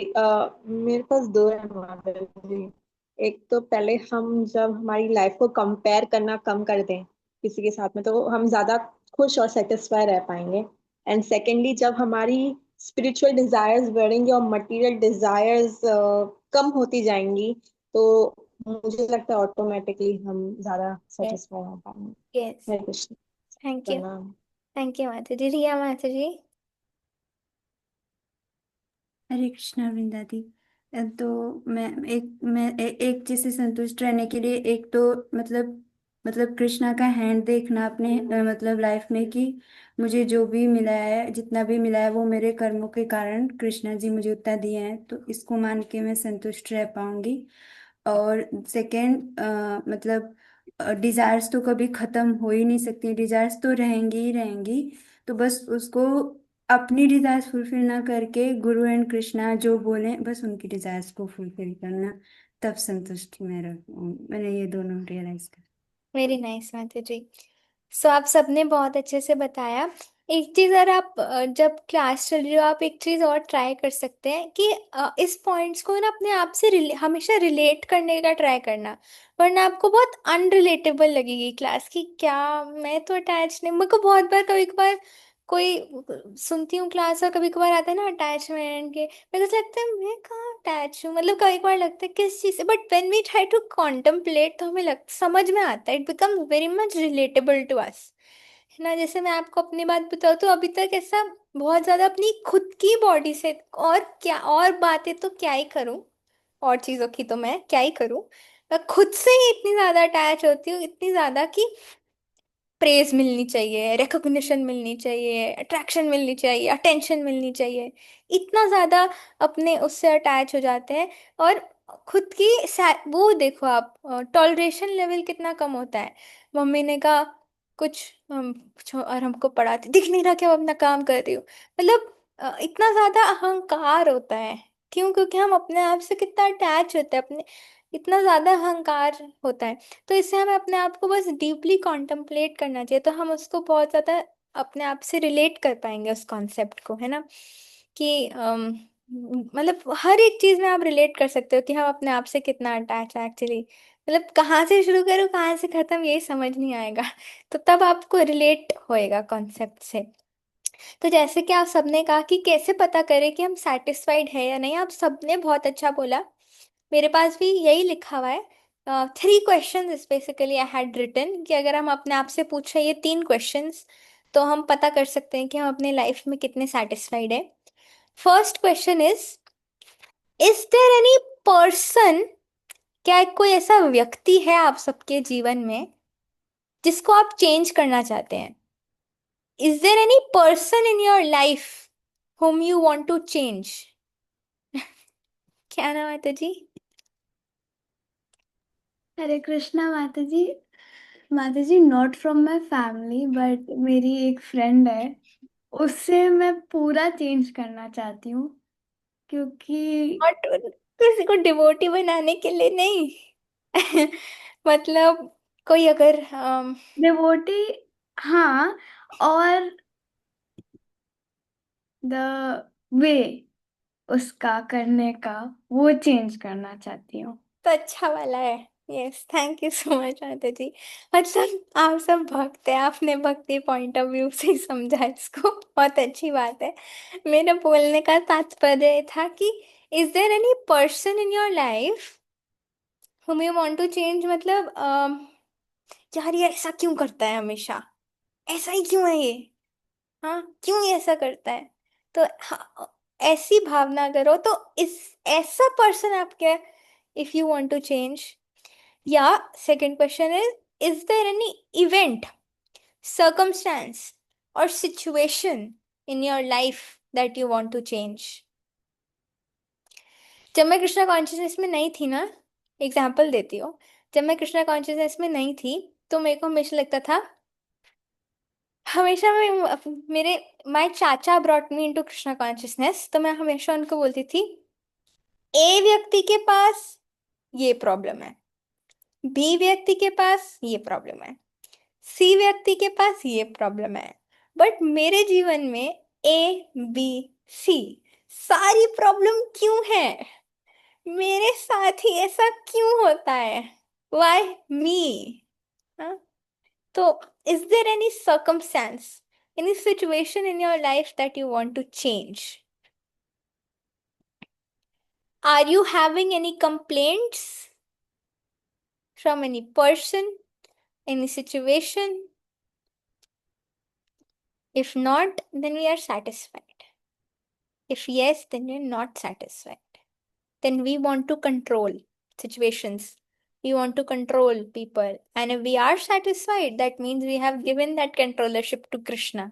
मेरे पास दो है माता जी। एक तो पहले हम जब हमारी लाइफ को कंपेयर करना कम कर दें किसी के साथ में, तो हम ज्यादा खुश और सेटिस्फाई रह पाएंगे। एंड सेकेंडली, जब हमारी स्पिरिचुअल डिजायर्स बढ़ेंगी और मटेरियल डिजायर्स कम होती जाएंगी, तो मुझे लगता है ऑटोमेटिकली हम ज्यादा यस। सेटिस्फाई हो पाएंगे। Yes. Hare Krishna. Thank you. प्रणाम। थैंक यू माताजी। रिया माताजी। हरे कृष्णा वृंदा दी। तो एक चीज से संतुष्ट रहने के लिए, एक तो मतलब कृष्णा का हैंड देखना अपने मतलब लाइफ में, कि मुझे जो भी मिला है, जितना भी मिला है, वो मेरे कर्मों के कारण कृष्णा जी मुझे उतना दिए हैं, तो इसको मान के मैं संतुष्ट रह पाऊंगी। और सेकंड, मतलब डिजायर्स तो कभी खत्म हो ही नहीं सकती, डिजायर्स तो रहेंगी ही रहेंगी। तो बस उसको अपनी डिजायर्स फुलफिल ना करके गुरु एंड कृष्णा जो बोले बस उनकी डिजायर्स को फुलफिल करना, तब संतुष्टि में रहूं। मैंने ये दोनों रियलाइज कर। वेरी नाइस माताजी। सो आप सबने बहुत अच्छे से बताया। एक चीज अगर आप जब क्लास चल रही हो, आप एक चीज और ट्राई कर सकते हैं कि इस पॉइंट्स को ना अपने आप से हमेशा रिलेट करने का ट्राई करना। वरना आपको बहुत अनरिलेटेबल लगेगी क्लास की, क्या मैं तो अटैच नहीं। मेरे को बहुत बार, कभी कभार कोई सुनती हूँ क्लास और कभी कभार आता है ना अटैचमेंट के, मेरे को लगता है मैं कहाँ अटैच हूँ, मतलब कभी कभार लगता है किस चीज से। But when we try to contemplate तो हमें समझ में आता है, it become very much relatable to us, है ना। जैसे मैं आपको अपनी बात बताऊँ तो अभी तक ऐसा बहुत ज्यादा अपनी खुद की बॉडी से और क्या और बातें तो क्या ही करूँ, और चीजों की तो मैं क्या ही करूँ, मैं खुद से ही इतनी ज्यादा अटैच होती हूँ, इतनी ज्यादा कि प्रेज मिलनी चाहिए, रिकॉग्निशन मिलनी चाहिए, अट्रैक्शन मिलनी चाहिए, अटेंशन मिलनी चाहिए, इतना ज्यादा अपने उससे अटैच हो जाते हैं। और खुद की वो देखो आप, टॉलरेशन लेवल कितना कम होता है। मम्मी ने कहा कुछ, कुछ और हमको पढ़ाते दिख नहीं रहा, क्या वो अपना काम कर रही हूँ, मतलब इतना ज्यादा अहंकार होता है। क्यों? क्योंकि हम अपने आप से कितना अटैच होते हैं, अपने इतना ज्यादा अहंकार होता है। तो इससे हमें अपने आप को बस डीपली कॉन्टम्पलेट करना चाहिए, तो हम उसको बहुत ज्यादा अपने आप से रिलेट कर पाएंगे उस कॉन्सेप्ट को, है ना। कि मतलब हर एक चीज में आप रिलेट कर सकते हो कि हम अपने आप से कितना अटैच है एक्चुअली। मतलब कहाँ से शुरू करूँ कहाँ से खत्म, यही समझ नहीं आएगा। तो तब आपको रिलेट होएगा कॉन्सेप्ट से। तो जैसे कि आप सबने कहा कि कैसे पता करें कि हम सेटिस्फाइड है या नहीं, आप सबने बहुत अच्छा बोला। मेरे पास भी यही लिखा हुआ है। 3 question basically I had written, कि अगर हम अपने आप से पूछे ये 3 क्वेश्चंस, तो हम पता कर सकते हैं कि हम अपने लाइफ में कितने सेटिस्फाइड है। First question is there any person, क्या एक कोई ऐसा व्यक्ति है आप सबके जीवन में जिसको आप चेंज करना चाहते हैं? Is there any person in your life whom you want to change? क्या नाम है जी? हरे कृष्णा माता ji not from my family but मेरी एक फ्रेंड है, उससे मैं पूरा चेंज करना चाहती हूँ क्योंकि और किसी को डिवोटी बनाने के लिए नहीं। मतलब कोई अगर डिवोटी, हाँ, और द वे उसका करने का, वो चेंज करना चाहती हूँ। तो अच्छा वाला है। Yes, thank you so much माता जी। मतलब आप सब भक्त हैं, आपने भक्ति पॉइंट ऑफ व्यू से ही समझा इसको, बहुत अच्छी बात है। मेरा बोलने का तात्पर्य ये था कि is there any person in your life whom you want to change, मतलब यार ये ऐसा क्यों करता है हमेशा, ऐसा ही क्यों है ये, हाँ क्यों ये ऐसा करता है। तो हाँ, ऐसी भावना करो तो इस ऐसा पर्सन आपके, if you want to change. या second question is there any event, circumstance or situation in your life that you want to change। जब मैं कृष्णा कॉन्शियसनेस में नहीं थी ना, एग्जाम्पल देती हूँ, जब मैं कृष्णा कॉन्शियसनेस में नहीं थी तो मेरे को हमेशा लगता था, हमेशा मैं मेरे माय चाचा brought me into Krishna consciousness, तो मैं हमेशा उनको बोलती थी ए व्यक्ति के पास ये प्रॉब्लम है, बी व्यक्ति के पास ये प्रॉब्लम है, सी व्यक्ति के पास ये प्रॉब्लम है, बट मेरे जीवन में ए बी सी सारी प्रॉब्लम क्यों है, मेरे साथ ही ऐसा क्यों होता है, वाई मी। तो is there any circumstance, any situation in your life that you want to change? Are you having any complaints from any person, any situation? If not, then we are satisfied. If yes, then we're not satisfied. Then we want to control situations. We want to control people. And if we are satisfied, that means we have given that controllership to Krishna.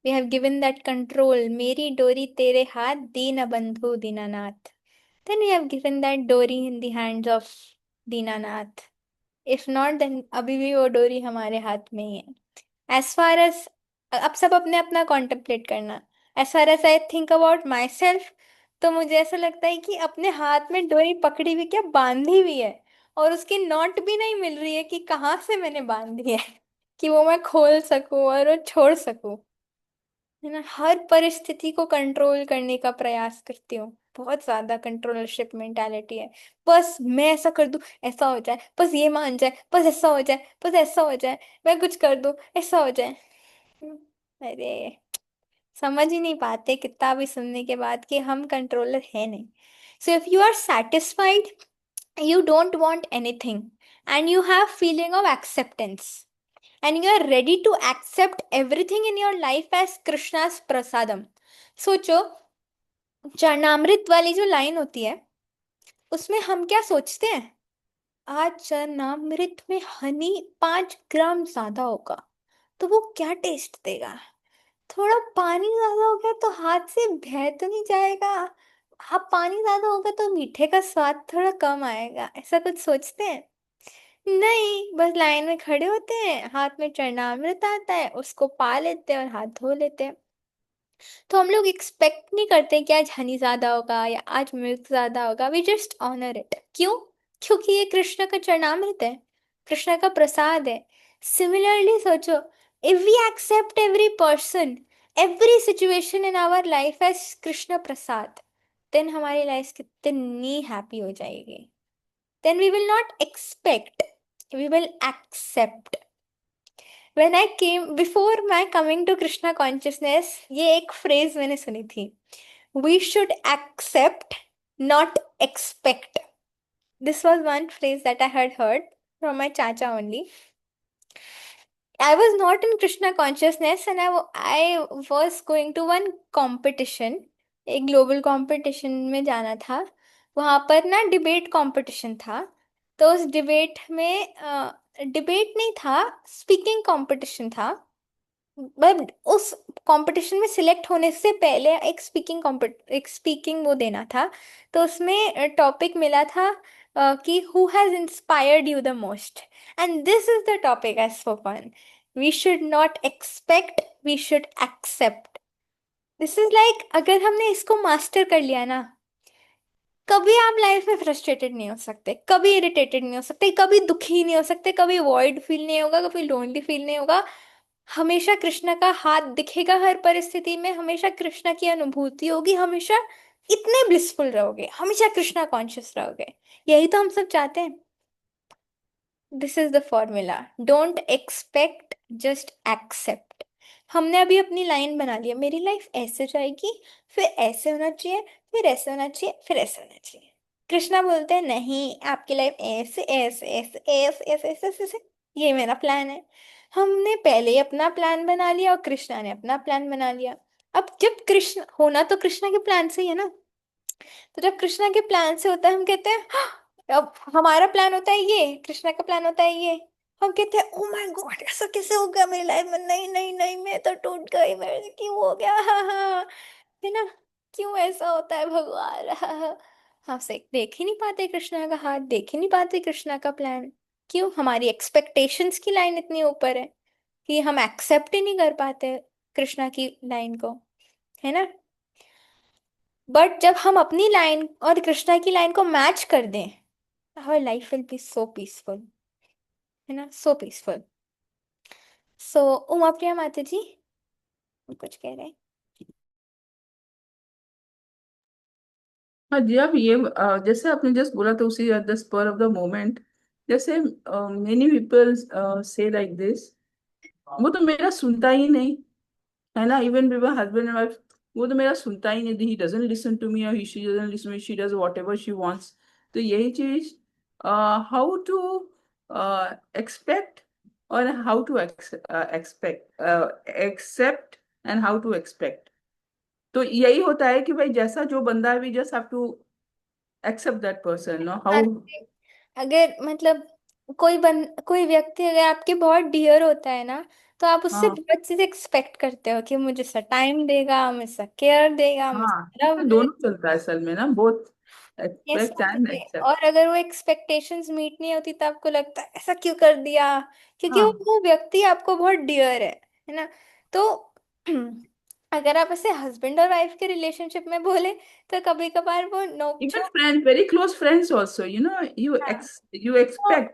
We have given that control. मेरी डोरी तेरे हाथ, दीन बंधु Dinanath. Then we have given that डोरी in the hands of Dinanath. If not, then अभी भी वो डोरी हमारे हाथ में ही है. As far as अब सब अपने अपना कॉन्टेम्पलेट करना. As far as I think about myself, तो मुझे ऐसा लगता है कि अपने हाथ में डोरी पकड़ी हुई, क्या बांधी हुई है, और उसकी नॉट भी नहीं मिल रही है कि कहाँ से मैंने बांधी है कि वो मैं खोल सकूं और वो छोड़ सकूं, है ना। हर परिस्थिति को कंट्रोल करने का प्रयास करती हूँ, बहुत ज्यादा कंट्रोलरशिप मेंटालिटी है। बस मैं ऐसा कर दूं, ऐसा हो जाए, बस ये मान जाए, बस ऐसा हो जाए, बस ऐसा हो जाए, मैं कुछ कर दूं, ऐसा हो जाए। अरे समझ ही नहीं पाते कितना भी सुनने के बाद कि हम कंट्रोलर है नहीं। So if you are satisfied, you don't want anything, and you have feeling of acceptance, and you are ready to accept everything in your life as Krishna's prasadam। सोचो, चरणामृत वाली जो लाइन होती है उसमें हम क्या सोचते हैं, आज चरणामृत में हनी 5 ग्राम ज्यादा होगा तो वो क्या टेस्ट देगा, थोड़ा पानी ज्यादा हो गया तो हाथ से बह तो नहीं जाएगा, हाँ पानी ज्यादा होगा तो मीठे का स्वाद थोड़ा कम आएगा, ऐसा कुछ सोचते हैं। नहीं, बस लाइन में खड़े होते हैं, हाथ में चरणामृत आता है, उसको पा लेते हैं और हाथ धो लेते हैं। तो हम लोग एक्सपेक्ट नहीं करते कि आज हनी ज्यादा होगा या आज मिल्क ज्यादा होगा, वी जस्ट ऑनर इट। क्यों? क्योंकि ये कृष्ण का चरणामृत है, कृष्ण का प्रसाद है। सिमिलरली सोचो, if we accept every person, every situation in our life as Krishna prasad, then हमारी लाइफ कितनी हैप्पी हो जाएगी। Then we will not expect, we will accept। when I came before my coming to Krishna consciousness, ये एक phrase मैंने सुनी थी, we should accept not expect। this was one phrase that I had heard from my chacha only। I was not in Krishna consciousness and I was going to one competition, एक global competition में जाना था। वहाँ पर ना debate competition था, तो उस डिबेट में डिबेट नहीं था, स्पीकिंग कंपटीशन था। बट उस कंपटीशन में सिलेक्ट होने से पहले एक स्पीकिंग वो देना था। तो उसमें टॉपिक मिला था कि who has inspired you the most, and this is the topic I spoke on. We should not expect, we should accept. This is like अगर हमने इसको मास्टर कर लिया ना, कभी आप लाइफ में फ्रस्ट्रेटेड नहीं हो सकते, कभी इरिटेटेड नहीं हो सकते, कभी दुखी नहीं हो सकते, कभी वॉइड फील नहीं होगा, कभी लोनली फील नहीं होगा। हमेशा कृष्णा का हाथ दिखेगा हर परिस्थिति में, हमेशा कृष्णा की अनुभूति होगी, हमेशा इतने ब्लिसफुल रहोगे, हमेशा कृष्णा कॉन्शियस रहोगे। यही तो हम सब चाहते हैं। This is the formula, don't expect, just accept. हमने अभी अपनी लाइन बना लिया, मेरी लाइफ ऐसे जाएगी, फिर ऐसे होना चाहिए, फिर ऐसे होना चाहिए, फिर ऐसे होना चाहिए। कृष्णा बोलते हैं नहीं, आपकी लाइफ ऐसे ऐसे ऐसे ऐसे ऐसे ऐसे ऐसे ऐसे, ये मेरा प्लान है। हमने पहले ही अपना प्लान बना लिया और कृष्णा ने अपना प्लान बना लिया। अब जब कृष्ण होना तो कृष्णा के प्लान से ही है ना, तो जब कृष्णा के प्लान से होता है हम कहते हैं "हाँ!" अब हमारा प्लान होता है ये, कृष्णा का प्लान होता है ये, हम कहते हैं ओ माय गॉड ऐसा कैसे हो गया मेरी लाइफ में, नहीं नहीं नहीं मैं तो टूट गई, मेरे क्यों हो गया, हाँ हाँ, है ना, क्यों ऐसा होता है भगवान, हाँ। हम से देख ही नहीं पाते कृष्णा का हाथ, देख ही नहीं पाते कृष्णा का प्लान। क्यों? हमारी एक्सपेक्टेशंस की लाइन इतनी ऊपर है कि हम एक्सेप्ट ही नहीं कर पाते कृष्णा की लाइन को, है ना। बट जब हम अपनी लाइन और कृष्णा की लाइन को मैच कर दें, our life will be so peaceful, है ना, सो पीसफुल। सो उमा प्रिया माता जी कुछ कह रहे हैं? हाँ जी, अब ये जैसे आपने जस्ट बोला तो उसी at the spur of the moment, जैसे many people say like this, वो तो मेरा सुनता ही नहीं, है ना, even with husband and wife, वो तो मेरा सुनता ही नहीं, he doesn't listen to me, और he she doesn't listen me, she does whatever she wants. तो यही चीज, हाउ टू एक्सपेक्ट और how to expect, accept and how to expect, तो यही होता है कि भाई जैसा जो बंदा है, we just have to accept that person, no how. अगर मतलब कोई व्यक्ति अगर आपके बहुत डियर होता है ना, तो आप उससे हाँ बहुत चीज एक्सपेक्ट करते हो कि मुझे सा टाइम देगा, मुझे केयर देगा, हाँ, मुझे लव इसमें दे। दोनों चलता है असल में ना, both yes expect and accept. और अगर वो एक्सपेक्टेशंस मीट नहीं होती तो आपको लगता है ऐसा क्यों कर दिया, क्योंकि हाँ, वो व्यक्ति आपको बहुत डियर है ना। तो अगर आप ऐसे हस्बैंड और वाइफ के रिलेशनशिप में बोले तो कभी कभार वो नोक even झोंक, friends, very close friends also, you know, हाँ, you तो expect।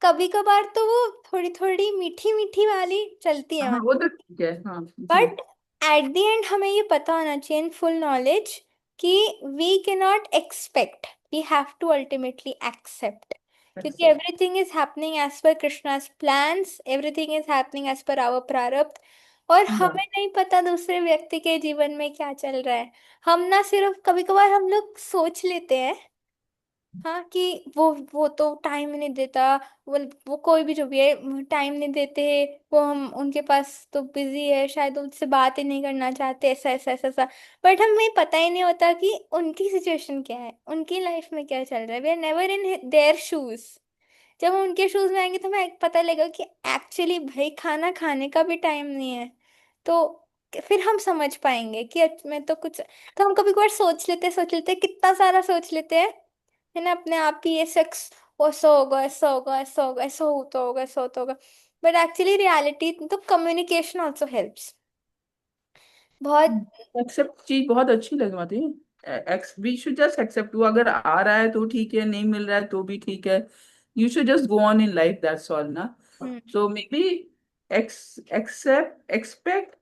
कभी कभार तो वो थोड़ी थोड़ी मीठी मीठी वाली चलती है, हाँ वो तो ठीक है, हाँ जी। बट एट द एंड हमें ये पता होना चाहिए इन फुल नॉलेज कि we can not expect, we have to ultimately accept, क्योंकि accept. Everything is happening as per Krishna's plans, everything is happening as per our प्रारब्ध, और हाँ, हमें नहीं पता दूसरे व्यक्ति के जीवन में क्या चल रहा है। हम ना सिर्फ कभी कभार हम लोग सोच लेते हैं हाँ कि वो तो टाइम नहीं देता, वो कोई भी जो भी है टाइम नहीं देते, वो हम उनके पास तो बिजी है, शायद उनसे बात ही नहीं करना चाहते, ऐसा ऐसा ऐसा ऐसा। बट हमें पता ही नहीं होता कि उनकी सिचुएशन क्या है, उनकी लाइफ में क्या चल रहा है, we are never in their shoes. जब हम उनके शूज में आएंगे तो हमें पता लगेगा कि एक्चुअली भाई खाना खाने का भी टाइम नहीं है। तो फिर हम समझ पाएंगे कि मैं तो कुछ, तो हम कभी कभार सोच लेते हैं, कितना सारा सोच लेते हैं, है ना, अपने आप ही ये सेक्स ऐसा होगा ऐसा होगा ऐसा होगा ऐसा होता होगा ऐसा होता होगा। बट एक्चुअली रियलिटी तो कम्युनिकेशन ऑल्सो हेल्प्स बहुत। एक्सेप्ट चीज बहुत अच्छी लगवाती है, ex we should just accept, वो अगर आ रहा है तो ठीक है, नहीं मिल रहा है तो भी ठीक है, you should just go on in life, that's all ना। हम्म So maybe expect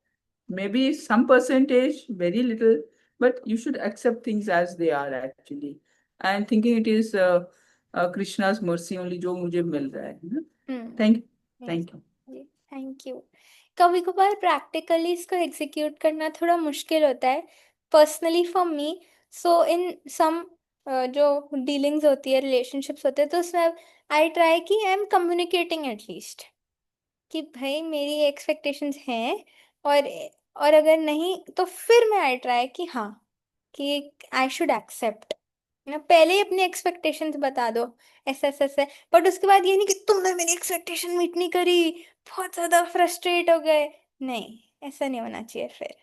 maybe some percentage, very little, but you should accept things as they are actually, and thinking it is Krishna's mercy only जो मुझे मिल रहा है ना। Hmm Thank you, yes thank you। जी, thank you. कभी कभार practically इसको execute करना थोड़ा मुश्किल होता है, पर्सनली फॉर मी। सो इन सम जो डीलिंग्स होती है, रिलेशनशिप्स होते हैं, तो उसमें आई ट्राई कि आई एम कम्युनिकेटिंग एटलीस्ट कि भाई मेरी एक्सपेक्टेशंस हैं, और और अगर नहीं तो फिर मैं आई ट्राई कि हाँ कि आई शुड एक्सेप्ट, ना पहले ही अपनी एक्सपेक्टेशंस बता दो ऐसा ऐसा ऐसा। बट उसके बाद ये नहीं कि तुमने मेरी एक्सपेक्टेशन मीट नहीं करी, बहुत ज्यादा फ्रस्ट्रेट हो गए, नहीं, ऐसा नहीं होना चाहिए फिर।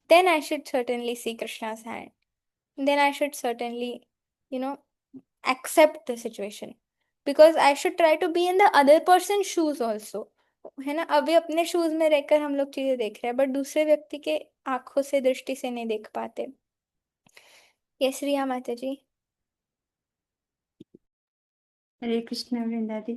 Then I should certainly see Krishna's hand, then I should certainly, you know, accept the situation, because I should try to be in the other person's shoes also, है ना। अभी अपने शूज में रहकर हम लोग चीजें देख रहे हैं, बट दूसरे व्यक्ति के आंखों से दृष्टि से नहीं देख पाते। यस रिया माता जी। हरे कृष्णा वृंदा दी।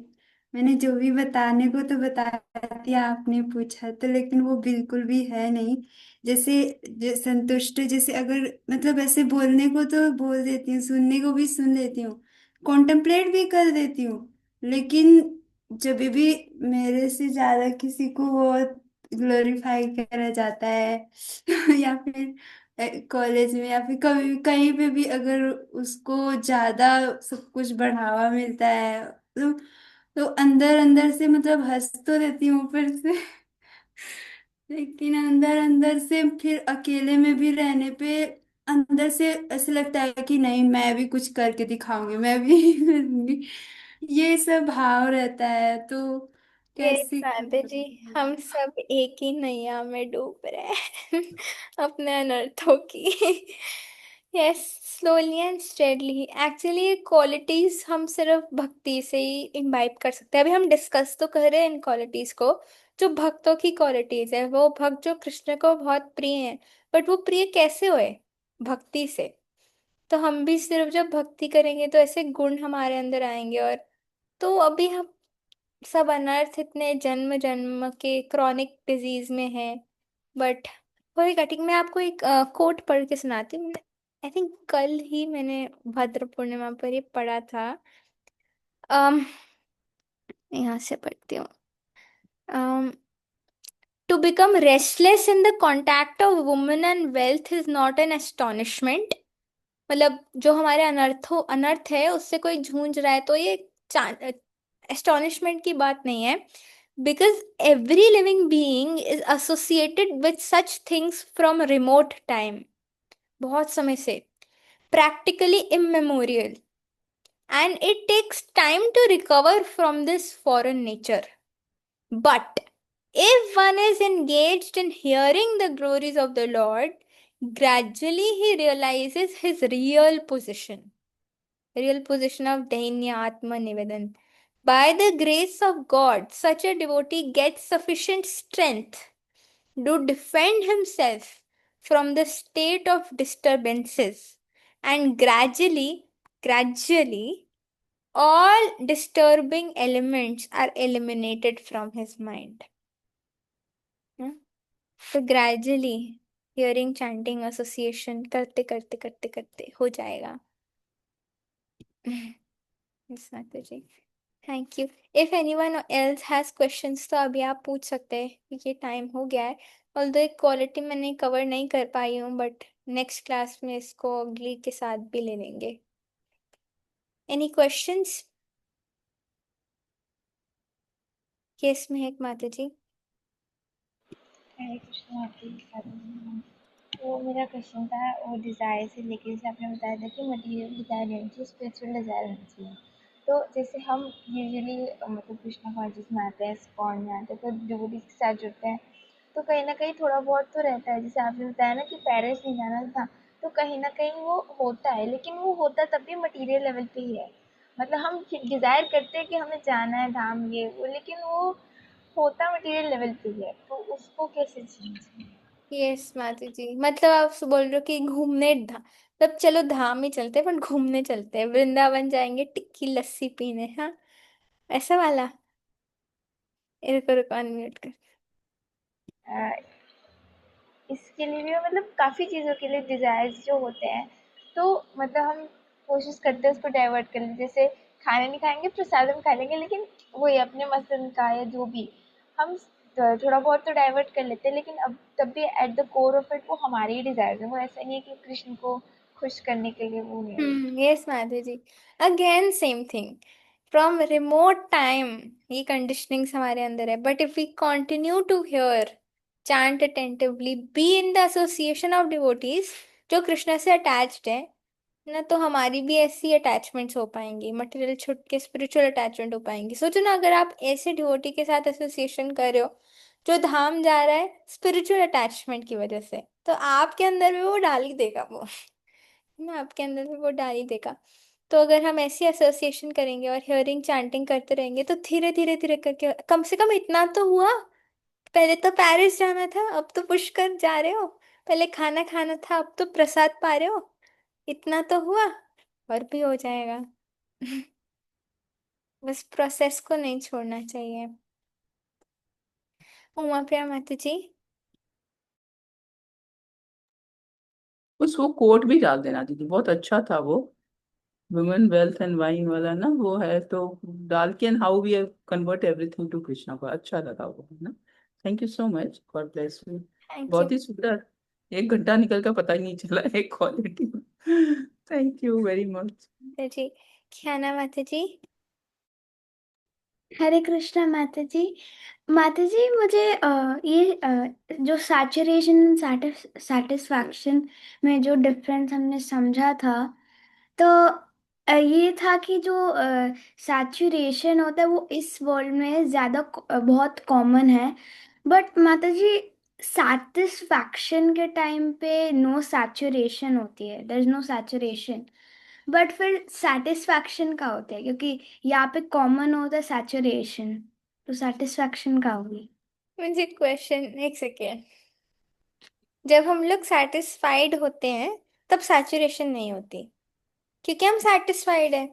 मैंने जो भी बताने को तो बता दिया, आपने पूछा तो, लेकिन वो बिल्कुल भी है नहीं। जैसे संतुष्ट, जैसे अगर मतलब ऐसे बोलने को तो बोल देती हूँ, सुनने को भी सुन लेती हूँ, कॉन्टेम्पलेट भी कर देती हूँ, लेकिन जब भी मेरे से ज्यादा किसी को वो ग्लोरीफाई करा जाता है या फिर कॉलेज में या फिर कभी कहीं पे भी अगर उसको ज्यादा सब कुछ बढ़ावा मिलता है, तो अंदर अंदर से मतलब हंस तो देती हूँ ऊपर से, लेकिन अंदर अंदर से फिर अकेले में भी रहने पे अंदर से ऐसे लगता है कि नहीं, मैं भी कुछ करके दिखाऊंगी, मैं भी करूंगी। ये सब भाव रहता है, तो ये कैसे शांति जी, हम सब एक ही नैया में डूब रहे हैं अपने अनर्थों की। Yes, slowly and steadily. Actually ये क्वालिटीज हम सिर्फ भक्ति से ही इम्बाइब कर सकते हैं। अभी हम डिस्कस तो कर रहे हैं इन क्वालिटीज को, जो भक्तों की क्वालिटीज है, वो भक्त जो कृष्ण को बहुत प्रिय हैं। बट वो प्रिय कैसे हुए? भक्ति से। तो हम भी सिर्फ जब भक्ति करेंगे तो ऐसे गुण हमारे अंदर आएंगे। और तो अभी हम सब अनर्थ इतने जन्म जन्म के क्रॉनिक डिजीज में है, बट होएगा ठीक। मैं आपको एक कोट पढ़ के सुनाती हूँ। आई थिंक कल ही मैंने भद्र पूर्णिमा पर ये पढ़ा था। um, यहाँ से पढ़ती हूँ। um, To become restless in the contact of women and wealth is not an astonishment। मतलब जो हमारे अनर्थ है उससे कोई जूझ रहा है तो ये एस्टोनिशमेंट की बात नहीं है। Because every living being is associated with such things from remote time, बहुत समय से, practically immemorial, and it takes time to recover from this foreign nature. But if one is engaged in hearing the glories of the Lord, gradually he realizes his real position of Dainya Atma Nivedan. By the grace of God, such a devotee gets sufficient strength to defend himself from the state of disturbances, and gradually, all disturbing elements are eliminated from his mind. हाँ? तो gradually hearing chanting association करते करते करते करते हो जाएगा। Yes, माता जी, thank you. If anyone else has questions तो अभी आप पूछ सकते हैं, क्योंकि ये टाइम हो गया है। ऑल्दो एक क्वालिटी मैंने कवर नहीं कर पाई हूँ, बट नेक्स्ट क्लास में इसको अगली के साथ भी ले लेंगे। Any questions? यस महक माता जी। हरे कृष्णा आपकी साधु नाम। तो मेरा क्वेश्चन था वो डिज़ायर से लेके, जैसे आपने बताया था कि मटेरियल डिज़ायर नहीं चाहिए, स्पिरिचुअल डिज़ायर होनी चाहिए। तो जैसे हम यूजुअली मतलब कृष्णा कॉन्शियस में आते हैं, स्कॉन में आते हैं, तो डिवोटीज के साथ जुड़ते हैं, तो कहीं ना कहीं थोड़ा बहुत तो रहता है। जैसे आपने बताया ना कि पेरिस नहीं जाना था, तो कहीं ना कहीं वो होता है, लेकिन वो होता तब भी मटेरियल लेवल पे ही है। मतलब हम डिज़ायर करते हैं कि हमें जाना है धाम ये वो, लेकिन वो होता मटेरियल लेवल पे ही है, तो उसको कैसे चेंज? यस माता जी, मतलब आप बोल रहे हो कि घूमने तब चलो धाम ही चलते हैं, पर घूमने चलते हैं, वृंदावन जाएंगे टिक्की लस्सी पीने, हाँ ऐसा वाला। रुको रुको, अनम्यूट कर। इसके लिए भी मतलब काफ़ी चीज़ों के लिए डिज़ायर्स जो होते हैं, तो मतलब हम कोशिश करते हैं उसको डाइवर्ट कर लें। जैसे खाना नहीं खाएंगे, प्रसादम खा लेंगे, लेकिन वही अपने पसंद का या जो भी हम थोड़ा बहुत तो डाइवर्ट कर लेते हैं, लेकिन अब तब भी at the core of it वो हमारे ही डिज़ायर्स है। वो ऐसा नहीं है कि कृष्ण को खुश करने के लिए वो नहीं है। Yes Madhu ji, again same thing, from remote time ये कंडीशनिंग्स हमारे अंदर है। But if we continue to hear chant attentively, be in the association of devotees जो कृष्ण से अटैच्ड है ना, तो हमारी भी ऐसी अटैचमेंट्स हो पाएंगी, मटेरियल छुट के स्पिरिचुअल अटैचमेंट हो पाएंगी। सोचो ना, अगर आप ऐसे डिवोटी के साथ एसोसिएशन कर रहे हो जो धाम जा रहा है स्पिरिचुअल अटैचमेंट की वजह से, तो आपके अंदर भी वो डाल ही देगा वो, ना आपके अंदर भी वो डाल ही देगा। तो अगर हम ऐसी एसोसिएशन करेंगे और हियरिंग चैंटिंग करते रहेंगे, तो धीरे धीरे धीरे करके कम से कम इतना तो हुआ। पहले तो पेरिस जाना था, अब तो पुष्कर जा रहे हो। पहले खाना खाना था, अब तो प्रसाद पा रहे हो। इतना तो हुआ, और भी हो जाएगा। बस प्रोसेस को नहीं छोड़ना चाहिए। उमा प्रिया माता जी। बस वो कोट भी डाल देना दीदी, बहुत अच्छा था वो, वुमेन वेल्थ एंड वाइन वाला ना, वो है तो डाल के, and how we convert everything to Krishna को, अच्छा लगा वो, है ना। Thank you so much, God bless you. Thank you बहुत ही सुंदर, 1 घंटा निकल का पता ही नहीं चला एक क्वालिटी में। Thank you very much. माता जी। ख्याना माता जी। हरे कृष्णा माता जी। माता जी मुझे जो सैचुरेशन सेटिस्फैक्शन में जो डिफरेंस हमने समझा था, तो ये था कि जो सैचुरेशन होता है वो इस वर्ल्ड में ज़्यादा बहुत कॉमन है। बट माता जी सैटिस्फैक्शन के टाइम पे नो सैचुरेशन होती है, there is no saturation. But फिर सेटिस्फैक्शन का होता है, क्योंकि यहाँ पे कॉमन होता है सैचुरेशन, तो सेटिस्फैक्शन का होगी। मुझे क्वेश्चन, एक सेकेंड। जब हम लोग सेटिस्फाइड होते हैं तब सैचुरेशन नहीं होती, क्योंकि हम सेटिस्फाइड है।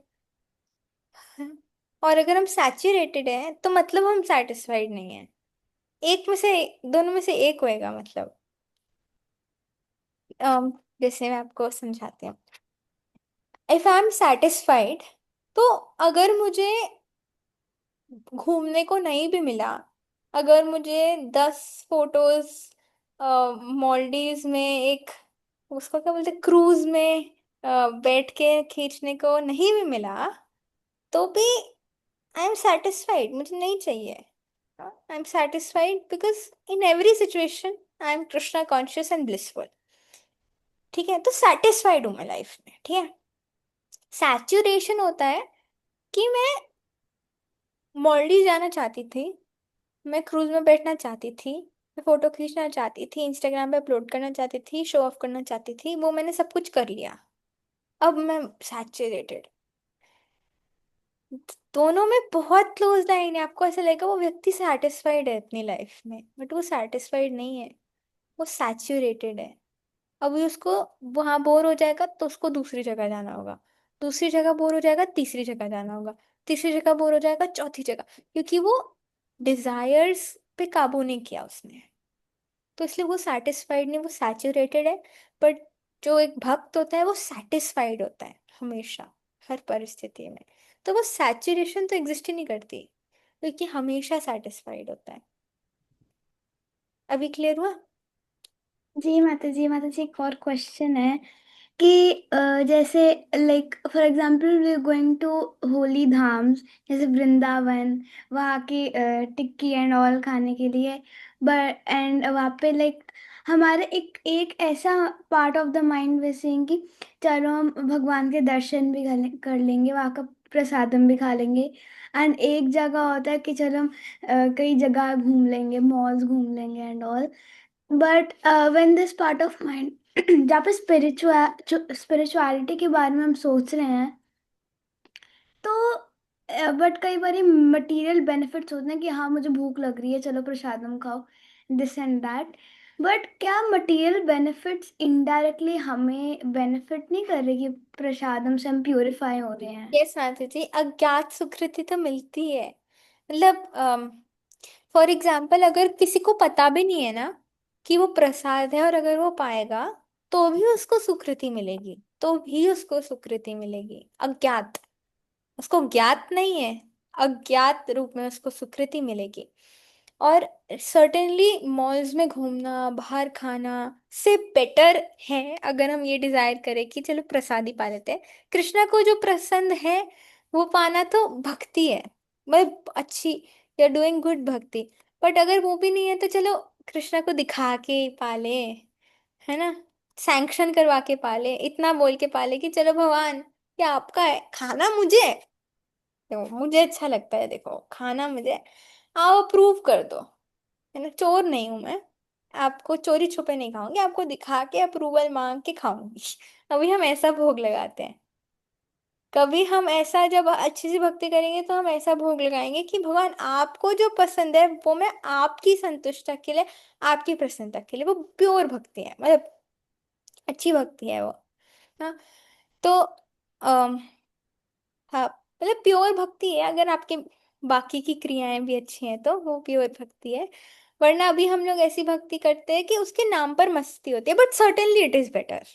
और अगर हम सैचुरेटेड है तो मतलब हम सेटिस्फाइड नहीं है। एक में से, दोनों में से एक होएगा मतलब। जैसे मैं आपको समझाती हूँ। इफ आई एम सेटिस्फाइड, तो अगर मुझे घूमने को नहीं भी मिला, अगर मुझे 10 फोटोज मालदीव्स में एक, उसको क्या बोलते, क्रूज में बैठ के खींचने को नहीं भी मिला, तो भी आई एम सेटिस्फाइड, मुझे नहीं चाहिए। आई am satisfied because in every situation I am Krishna conscious and blissful. ठीक है, तो सेटिस्फाइड हूँ मैं लाइफ में। ठीक है। सैचुरेशन होता है कि मैं मॉलडीव जाना चाहती थी, मैं क्रूज में बैठना चाहती थी, मैं फोटो खींचना चाहती थी, इंस्टाग्राम पे अपलोड करना चाहती थी, शो ऑफ करना चाहती थी, वो मैंने सब कुछ कर लिया। अब मैं सैचुरेटेड। दोनों में बहुत क्लोज लाइन है। आपको ऐसा लगेगा वो व्यक्ति सेटिस्फाइड है अपनी लाइफ में, बट वो सेटिस्फाइड नहीं है, वो सैचुरेटेड है। अभी उसको वहां बोर हो जाएगा तो उसको दूसरी जगह जाना होगा, दूसरी जगह बोर हो जाएगा, तीसरी जगह जाना होगा, तीसरी जगह बोर हो जाएगा, चौथी जगह, क्योंकि वो डिजायर्स पे काबू नहीं किया उसने। तो इसलिए वो सेटिस्फाइड नहीं, वो सैचुरेटेड है। बट जो एक भक्त होता है वो सेटिस्फाइड होता है हमेशा, हर परिस्थिति में। तो वो सैचुरेशन तो एग्जिस्ट ही नहीं करती, क्योंकि हमेशा सेटिस्फाइड होता है। अभी क्लियर हुआ? जी माता जी। माता जी एक और क्वेश्चन है कि जैसे like for example we are going to holy dhams, जैसे वृंदावन, वहाँ की टिक्की एंड ऑल खाने के लिए। बट एंड वहाँ पे लाइक हमारे एक एक ऐसा पार्ट ऑफ द माइंड वैसे कि चलो हम भगवान के दर्शन भी कर लेंगे, वहाँ का प्रसादम भी खा लेंगे। एंड एक जगह होता है कि चलो हम कई जगह घूम लेंगे, मॉल्स घूम लेंगे and all. But when this part of mind जहाँ पे स्पिरिचुअलिटी के बारे में हम सोच रहे हैं, तो बट कई बार मटेरियल बेनिफिट्स होते हैं कि हाँ मुझे भूख लग रही है, चलो प्रसादम खाओ, दिस एंड दैट। बट क्या मटेरियल बेनिफिट्स इनडायरेक्टली हमें बेनिफिट नहीं कर रहे कि प्रसादम से हम प्यूरिफाई हो रहे हैं? यस माता जी, अज्ञात सुकृति तो मिलती है। मतलब फॉर एग्जाम्पल, अगर किसी को पता भी नहीं है ना कि वो प्रसाद है, और अगर वो पाएगा तो भी उसको सुकृति मिलेगी, तो भी उसको सुकृति मिलेगी। अज्ञात, उसको ज्ञात नहीं है, अज्ञात रूप में उसको सुकृति मिलेगी। और सर्टेनली मॉल्स में घूमना, बाहर खाना से बेटर है अगर हम ये डिजायर करें कि चलो प्रसादी पा लेते हैं। कृष्णा को जो पसंद है वो पाना तो भक्ति है, मतलब अच्छी, या डूइंग गुड भक्ति। बट अगर वो भी नहीं है तो चलो कृष्णा को दिखा के पाले, है ना, सैंक्शन करवा के पाले, इतना बोल के पाले कि चलो भगवान ये आपका है, खाना मुझे है, देखो मुझे अच्छा लगता है, देखो खाना मुझे है, आप अप्रूव कर दो, है ना। चोर नहीं हूं मैं, आपको चोरी छुपे नहीं खाऊंगी, आपको दिखा के अप्रूवल मांग के खाऊंगी। अभी हम ऐसा भोग लगाते हैं। कभी हम ऐसा, जब अच्छी सी भक्ति करेंगे तो हम ऐसा भोग लगाएंगे कि भगवान आपको जो पसंद है वो मैं आपकी संतुष्टि के लिए, आपकी प्रसन्नता के लिए, वो प्योर भक्ति है, मतलब अच्छी भक्ति है वो। हाँ। तो अम, हाँ, मतलब प्योर भक्ति है। अगर आपके बाकी की क्रियाएं भी अच्छी हैं तो वो प्योर भक्ति है। वरना अभी हम लोग ऐसी भक्ति करते हैं कि उसके नाम पर मस्ती होती है, but certainly it is better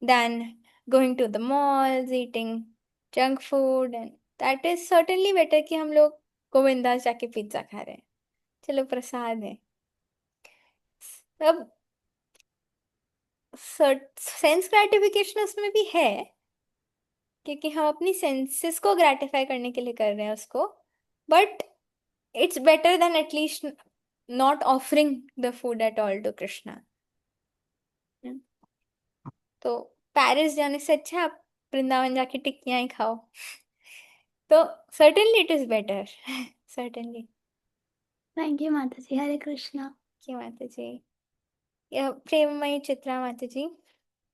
than going to the malls, eating junk food, and that is certainly better कि हम लोग गोविंदा जाके पिज्जा खा रहे हैं। चलो प्रसाद है। अब सेंस ग्रेटिफिकेशन उसमें भी है, क्योंकि हम अपनी सेंसेस को ग्रेटिफाई करने के लिए कर रहे हैं उसको, but it's better than at least not offering the food at all to Krishna. तो पेरिस जाने से अच्छा आप वृंदावन जाके टिक्कियां ही खाओ। तो certainly it is better. Certainly. Thank you माता जी। हरे कृष्णा। क्यों माता जी? या प्रेममयी चित्रा माता जी,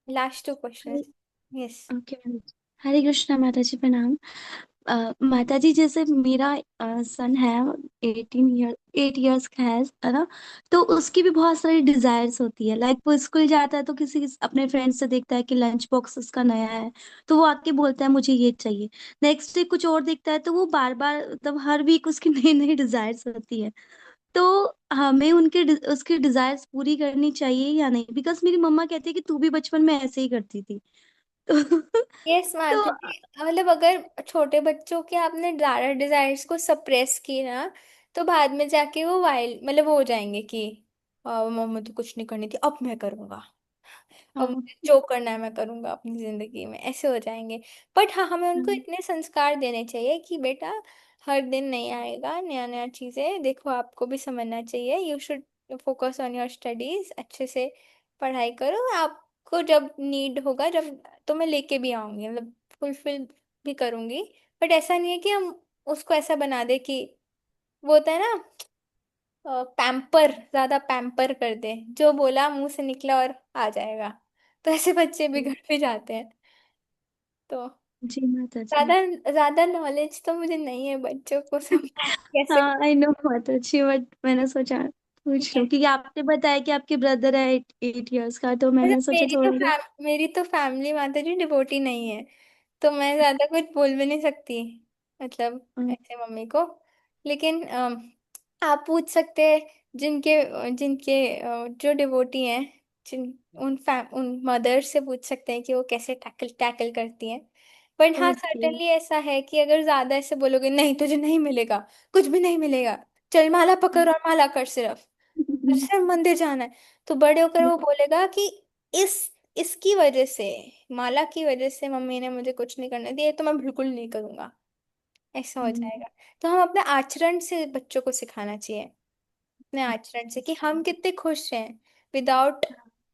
last two questions. Yes. Okay ma'am. Hare Krishna माता जी, प्रणाम। माता जी, जैसे मेरा सन है 8 इयर्स का है ना। तो उसकी भी बहुत सारी डिजायर्स होती है। लाइक वो स्कूल जाता है तो किसी अपने फ्रेंड से देखता है कि लंच बॉक्स उसका नया है, तो वो आके बोलता है मुझे ये चाहिए। नेक्स्ट डे कुछ और देखता है तो वो बार बार, मतलब हर वीक उसकी नई नई डिजायर्स होती है। तो हमें उसकी डिजायर्स पूरी करनी चाहिए या नहीं? बिकॉज मेरी मम्मा कहती है कि तू भी बचपन में ऐसे ही करती थी। तो यस तो माता जी, मतलब अगर छोटे बच्चों के आपने ज्यादा डिजायर्स को सप्रेस की ना, तो बाद में जाके वो वाइल्ड मतलब वो हो जाएंगे कि मम्मी तो कुछ नहीं करनी थी, अब मैं करूंगा, अब हाँ। मुझे जो करना है मैं करूंगा अपनी जिंदगी में, ऐसे हो जाएंगे। बट हाँ, हमें उनको हाँ। इतने संस्कार देने चाहिए कि बेटा हर दिन नहीं आएगा, नया नया चीजें देखो, आपको भी समझना चाहिए। You should focus on your studies, अच्छे से पढ़ाई करो। आपको जब नीड होगा, जब तो मैं लेके भी आऊंगी, मतलब फुलफिल भी करूंगी। बट ऐसा नहीं है कि हम उसको ऐसा बना दे कि वो होता है ना, पैम्पर, ज्यादा पैम्पर कर दे, जो बोला मुंह से निकला और आ जाएगा। तो ऐसे बच्चे बिगड़ भी जाते हैं। तो जी माता जी। ज्यादा ज्यादा नॉलेज तो मुझे नहीं है बच्चों को समझा कैसे। हाँ, आई नो माता जी, बट मैंने सोचा पूछ लूं, क्योंकि आपने बताया कि आपके ब्रदर है 8 इयर्स का, तो मतलब मैंने सोचा थोड़ा सा। मेरी तो फैमिली माता जी डिवोटी नहीं है, तो मैं ज्यादा कुछ बोल भी नहीं सकती, मतलब हम्म। ऐसे मम्मी को। लेकिन आप पूछ सकते हैं जिनके जिनके जो डिवोटी हैं, जिन उन मदर से पूछ सकते हैं कि वो कैसे टैकल टैकल करती हैं। बट हाँ, ओके। सर्टेनली ऐसा है कि अगर ज्यादा ऐसे बोलोगे नहीं तुझे नहीं मिलेगा, कुछ भी नहीं मिलेगा, चल माला पकड़ और माला कर, सिर्फ सिर्फ मंदिर जाना है, तो बड़े होकर वो बोलेगा कि इस इसकी वजह से, माला की वजह से मम्मी ने मुझे कुछ नहीं करने दिया, तो मैं बिल्कुल नहीं करूंगा, ऐसा हो जाएगा। तो हम अपने आचरण से बच्चों को सिखाना चाहिए, अपने आचरण से, कि हम कितने खुश हैं without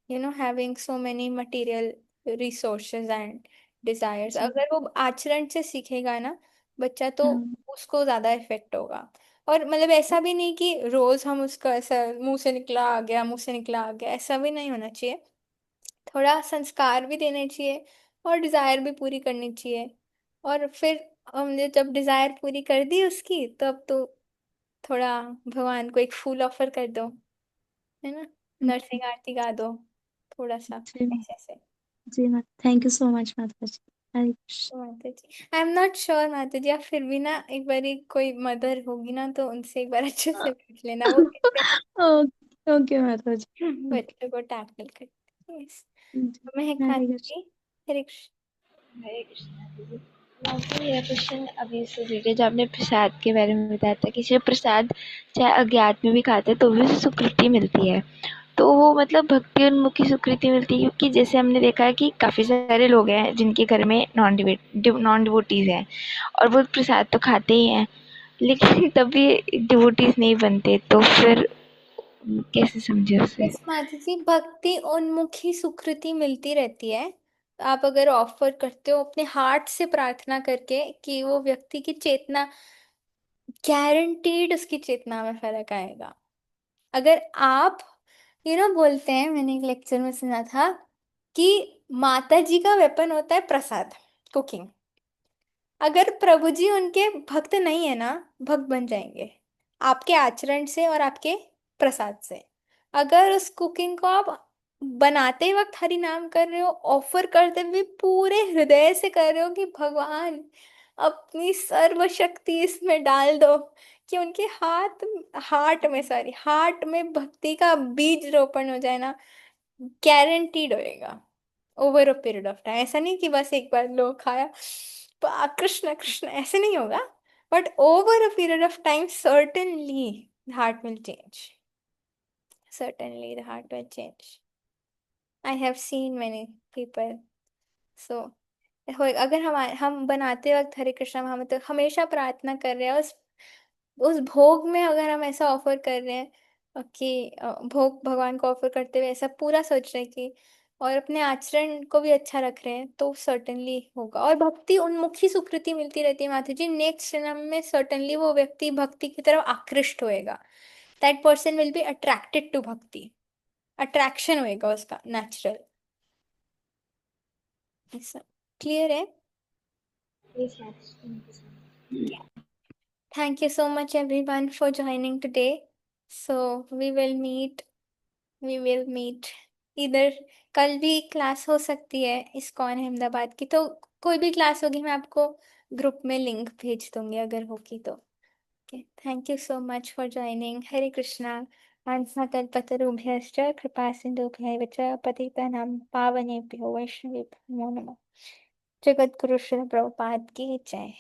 having so many material resources and desires. जी। अगर वो आचरण से सीखेगा ना बच्चा, तो हाँ। उसको ज्यादा इफेक्ट होगा। और मतलब ऐसा भी नहीं कि रोज हम उसका ऐसा मुंह से निकला आ गया, मुंह से निकला आ गया, ऐसा भी नहीं होना चाहिए। थोड़ा संस्कार भी देने चाहिए और डिजायर भी पूरी करनी चाहिए। और फिर हमने जब डिजायर पूरी कर दी उसकी, तब तो थोड़ा भगवान को एक फूल ऑफर कर दो, है ना, जी। नरसिंह आरती गा दो, थोड़ा सा जी। ऐसे ऐसे। जी माता, थैंक यू सो मच माता जी। हरे कृष्ण। तो माता जी, आई एम नॉट श्योर माता जी, आप फिर भी ना एक बार कोई मदर होगी ना, तो उनसे एक बार अच्छे से पूछ लेना वो कैसे ओके ओके माता जी। बच्चों को टैकल करते हैं। Yes. जी, महक हरे माता कृष्ण। जी, हरे कृष्ण। हरे कृष्णा दीदी। तो मेरा क्वेश्चन अभी से रिलेटेड, जो आपने प्रसाद के बारे में बताया था कि जो प्रसाद चाहे अज्ञात में भी खाते हैं तो भी उसे सुकृति मिलती है, तो वो मतलब भक्ति उन्मुखी स्वीकृति मिलती है। क्योंकि जैसे हमने देखा है कि काफ़ी सारे लोग हैं जिनके घर में नॉन डिवोटीज हैं, और वो प्रसाद तो खाते ही हैं, लेकिन तब भी डिवोटीज नहीं बनते, तो फिर कैसे समझे उसे? यस माता जी, भक्ति उन्मुखी सुकृति मिलती रहती है। आप अगर ऑफर करते हो अपने हार्ट से प्रार्थना करके, कि वो व्यक्ति की चेतना, गारंटीड उसकी चेतना में फर्क आएगा। अगर आप बोलते हैं, मैंने एक लेक्चर में सुना था कि माता जी का वेपन होता है प्रसाद, कुकिंग। अगर प्रभु जी उनके भक्त नहीं है ना, भक्त बन जाएंगे आपके आचरण से और आपके प्रसाद से। अगर उस कुकिंग को आप बनाते वक्त हरि नाम कर रहे हो, ऑफर करते हुए पूरे हृदय से कर रहे हो कि भगवान अपनी सर्वशक्ति इसमें डाल दो कि उनके हार्ट में भक्ति का बीज रोपण हो जाए ना, गारंटीड होएगा over a period of time. ऐसा नहीं कि बस एक बार लो खाया कृष्ण कृष्ण, ऐसे नहीं होगा, but over a period of time certainly the heart will change, certainly the heart will change. I have seen many people. So अगर हम बनाते वक्त हरे कृष्णा महामंत्र तो हमेशा प्रार्थना कर रहे हैं, उस भोग में अगर हम ऐसा ऑफर कर रहे हैं कि भोग भगवान को ऑफर करते हुए ऐसा पूरा सोच रहे हैं कि, और अपने आचरण को भी अच्छा रख रहे हैं, तो सर्टेनली होगा। और भक्ति उन्मुखी सुकृति मिलती रहती है माता जी, नेक्स्ट जन्म में सर्टेनली वो व्यक्ति भक्ति की तरफ आकृष्ट होएगा। That person will be attracted to bhakti, attraction होएगा उसका नेचुरल। ऐसा क्लियर है? Yes, Mataji. Thank you so much. Thank you so much everyone for joining today. So we will meet इधर। कल भी क्लास हो सकती है इस्कॉन अहमदाबाद की, तो कोई भी क्लास होगी मैं आपको ग्रुप में लिंक भेज दूंगी अगर होगी तो। Okay, thank you so much for joining. Hare Krishna. कल्पतरुभ्यश्च कृपा सिंधुभ्यैव च पतितानां पावनेभ्यो वैष्णवेभ्यो नमो नमः। जगत गुरु श्री प्रभुपाद की जय।